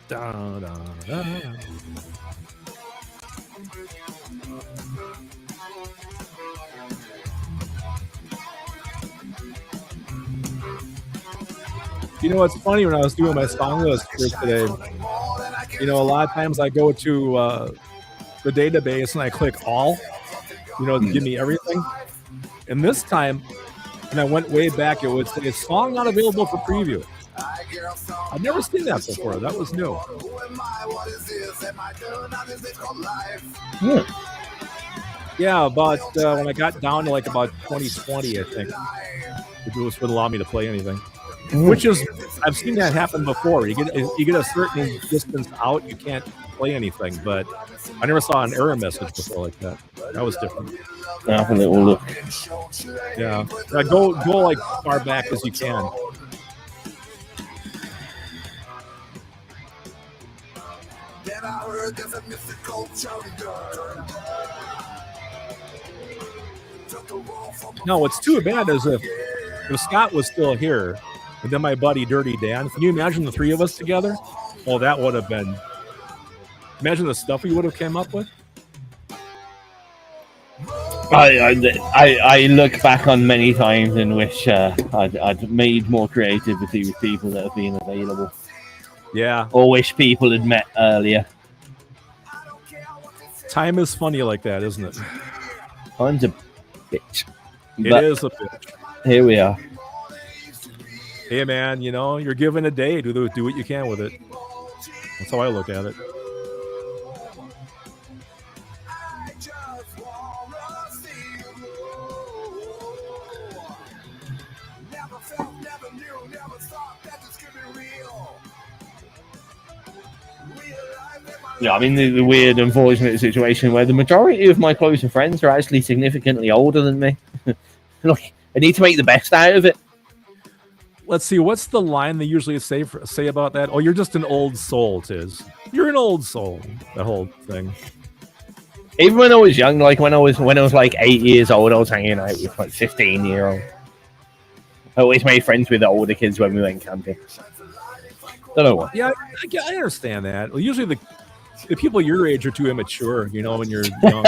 Speaker 2: Da, da, da. You know what's funny, when I was doing my song list for today, you know, a lot of times I go to the database and I click all, you know, to give me everything. And this time, when I went way back, it would say song not available for preview. I've never seen that before. That was new. Yeah, about when I got down to like about 2020, I think, it was would allow me to play anything. Which is, I've seen that happen before. You get a certain distance out, you can't play anything. But I never saw an error message before like that. That was different.
Speaker 1: Have a little look.
Speaker 2: Yeah, go like far back as you can. No, what's too bad is if Scott was still here, and then my buddy Dirty Dan, can you imagine the three of us together? Well, that would have been. Imagine the stuff we would have came up with.
Speaker 1: I look back on many times and wish I'd made more creativity with people that have been available.
Speaker 2: Yeah.
Speaker 1: Or wish people had met earlier.
Speaker 2: Time is funny like that, isn't it?
Speaker 1: Time's a bitch.
Speaker 2: It is a bitch.
Speaker 1: Here we are.
Speaker 2: Hey, man, you know, you're given a day. Do what you can with it. That's how I look at it.
Speaker 1: Yeah, I'm in the weird, unfortunate situation where the majority of my closer friends are actually significantly older than me. Look, I need to make the best out of it.
Speaker 2: Let's see, what's the line they usually say about that? Oh, you're just an old soul, Tizz. You're an old soul. That whole thing.
Speaker 1: Even when I was young, like when I was like 8 years old, I was hanging out with like 15-year-old. I always made friends with the older kids when we went camping. Don't know why.
Speaker 2: Yeah, I understand that. Well, usually the people your age are too immature, you know, when you're young.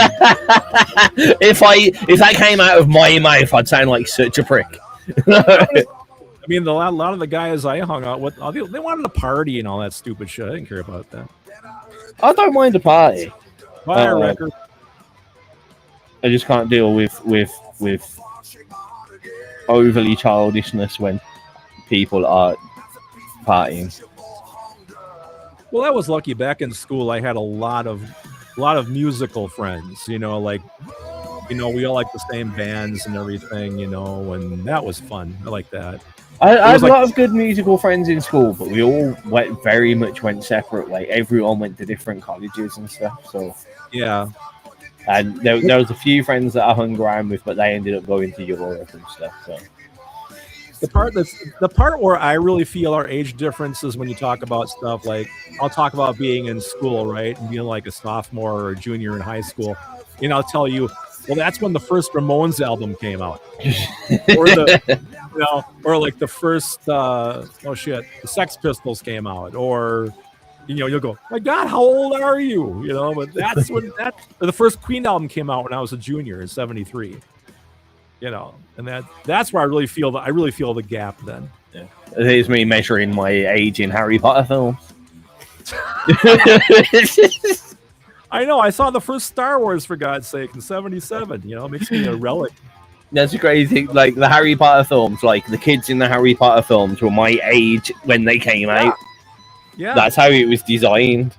Speaker 1: If that came out of my mouth, I'd sound like such a prick.
Speaker 2: I mean, a lot of the guys I hung out with, they wanted to party and all that stupid shit. I didn't care about that.
Speaker 1: I don't mind a party.
Speaker 2: Buy a record.
Speaker 1: I just can't deal with overly childishness when people are partying.
Speaker 2: Well, I was lucky. Back in school, I had a lot of musical friends. You know, like, you know, we all like the same bands and everything. You know, and that was fun. I like that.
Speaker 1: I had a lot of good musical friends in school, but we all very much went separate. Like everyone went to different colleges and stuff. So
Speaker 2: yeah,
Speaker 1: and there was a few friends that I hung around with, but they ended up going to Europe and stuff. So
Speaker 2: the part where I really feel our age difference is when you talk about stuff like, I'll talk about being in school, right, and being like a sophomore or a junior in high school, and I'll tell you, well, that's when the first Ramones album came out, or You know, or like the first the Sex Pistols came out, or you'll go, my God, how old are you? You know, but that's when the first Queen album came out when I was a junior in '73. You know, and that's where I really feel the gap then.
Speaker 1: Yeah. Here's me measuring my age in Harry Potter films.
Speaker 2: I know. I saw the first Star Wars, for God's sake, in '77. You know, it makes me a relic.
Speaker 1: That's a crazy thing. Like the Harry Potter films, like the kids in the Harry Potter films were my age when they came out.
Speaker 2: Yeah,
Speaker 1: that's how it was designed.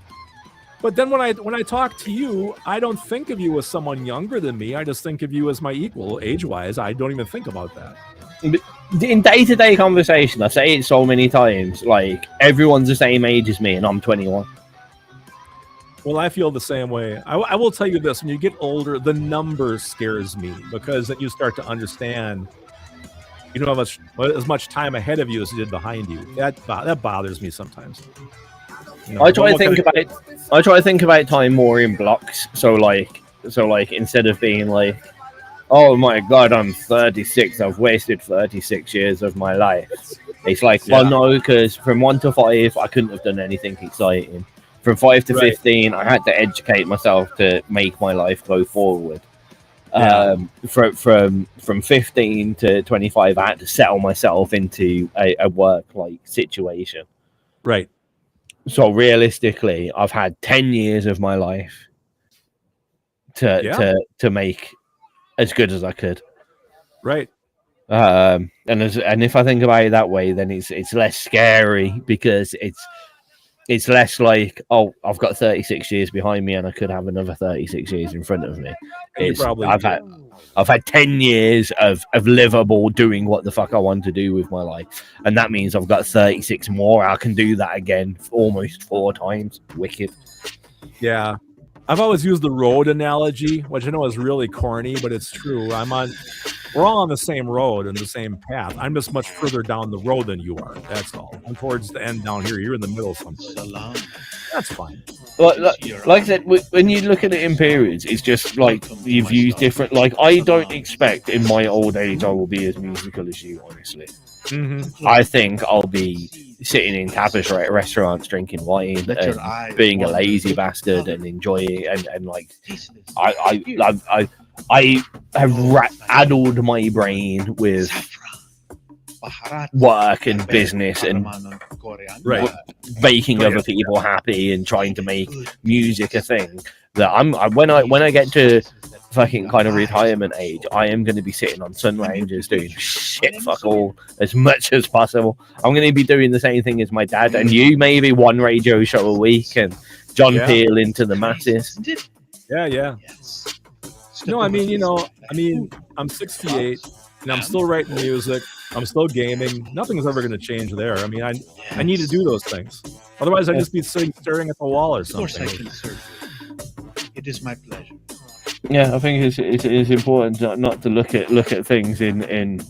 Speaker 2: But then when I talk to you, I don't think of you as someone younger than me. I just think of you as my equal, age-wise. I don't even think about that.
Speaker 1: In day-to-day conversation, I say it so many times, like, everyone's the same age as me, and I'm 21.
Speaker 2: Well, I feel the same way. I will tell you this. When you get older, the number scares me, because then you start to understand you don't have as much time ahead of you as you did behind you. That bothers me sometimes. You know,
Speaker 1: I try to think about time more in blocks. So like instead of being like, oh my God, I'm 36. I've wasted 36 years of my life. It's like, well, no, because from 1 to 5, I couldn't have done anything exciting. From 5 to 15, I had to educate myself to make my life go forward. From 15 to 25, I had to settle myself into a work like situation.
Speaker 2: Right.
Speaker 1: So realistically, I've had 10 years of my life to make as good as I could.
Speaker 2: Right.
Speaker 1: And if I think about it that way, then it's less scary, because it's less like, oh, I've got 36 years behind me and I could have another 36 years in front of me. I've had 10 years of livable doing what the fuck I want to do with my life, and that means I've got 36 more. I can do that again almost 4 times. Wicked.
Speaker 2: Yeah. I've always used the road analogy, which I know is really corny, but it's true. We're all on the same road and the same path. I'm just much further down the road than you are. That's all. I'm towards the end down here. You're in the middle someplace. That's fine.
Speaker 1: Like I said, when you look at it in periods, it's just like you've used different. Like, I don't expect in my old age I will be as musical as you, honestly.
Speaker 2: Mm-hmm.
Speaker 1: I think I'll be sitting in tapas restaurants drinking wine and being a lazy bastard and enjoying and like I have addled my brain with work and business and making other people happy and trying to make music a thing, that when I get to fucking kind of retirement age, I am going to be sitting on sun ranges doing shit fuck all as much as possible. I'm going to be doing the same thing as my dad and you, maybe one radio show a week and John Peel into the masses.
Speaker 2: Yeah. No, I'm 68 and I'm still writing music. I'm still gaming. Nothing's ever going to change there. I mean, I need to do those things. Otherwise, I'd just be staring at the wall or something.
Speaker 5: Of course I can serve you. It is my pleasure.
Speaker 1: Yeah, I think it's important not to look at things in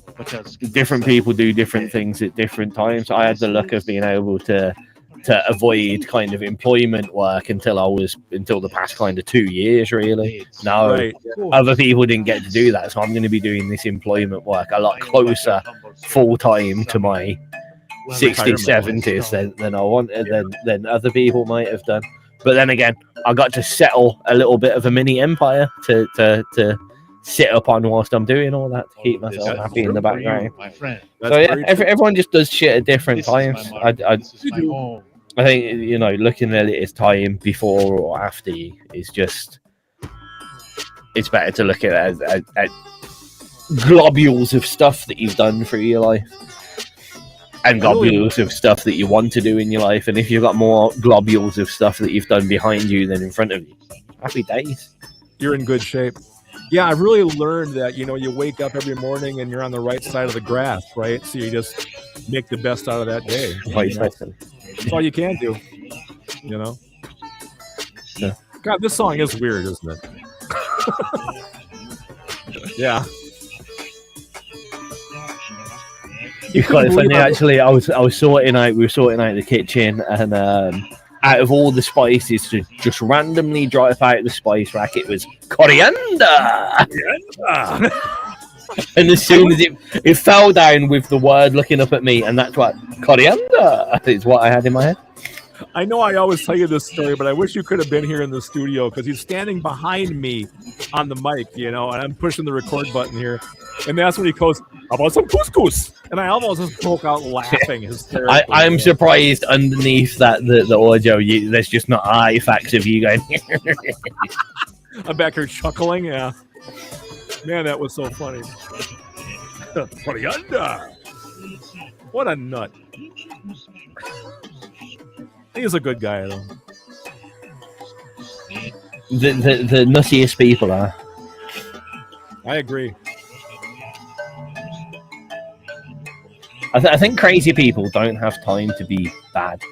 Speaker 1: different people do different things at different times. I had the luck of being able to avoid kind of employment work until the past kind of 2 years, really. Now, other people didn't get to do that, so I'm going to be doing this employment work a lot closer full time to my 60s, 70s than I wanted than other people might have done. But then again, I got to settle a little bit of a mini empire to sit upon whilst I'm doing all that to keep myself happy in the background. So yeah, everyone just does shit at different times. I think, looking at it as time before or after you is just, it's better to look at it at globules of stuff that you've done through your life and globules of stuff that you want to do in your life. And if you've got more globules of stuff that you've done behind you than in front of you, happy days.
Speaker 2: You're in good shape. Yeah, I've really learned that, you wake up every morning and you're on the right side of the grass, right? So you just make the best out of that day. That's all you can do, Yeah. God, this song is weird, isn't it? Yeah.
Speaker 1: It's quite funny, actually. We were sorting out the kitchen, and out of all the spices to just randomly drop out the spice rack, it was coriander. And as soon as it fell down with the word looking up at me, and that's what coriander is what I had in my head.
Speaker 2: I know I always tell you this story, but I wish you could have been here in the studio because he's standing behind me on the mic, and I'm pushing the record button here. And that's when he goes, "How about some couscous?" And I almost just broke out laughing hysterically.
Speaker 1: I'm surprised underneath that the audio, there's just not artifacts of you going.
Speaker 2: I'm back here chuckling. Yeah, man, that was so funny. Coriander. What a nut. He's a good guy, though.
Speaker 1: The nuttiest people are.
Speaker 2: I agree.
Speaker 1: I think crazy people don't have time to be bad.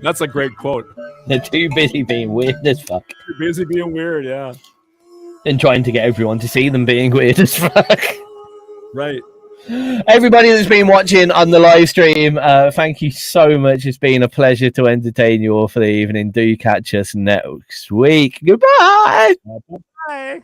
Speaker 2: That's a great quote.
Speaker 1: They're too busy being weird as fuck.
Speaker 2: Too busy being weird, yeah.
Speaker 1: And trying to get everyone to see them being weird as fuck.
Speaker 2: Right.
Speaker 1: Everybody that's been watching on the live stream, thank you so much. It's been a pleasure to entertain you all for the evening. Do catch us next week. Goodbye.
Speaker 2: Bye.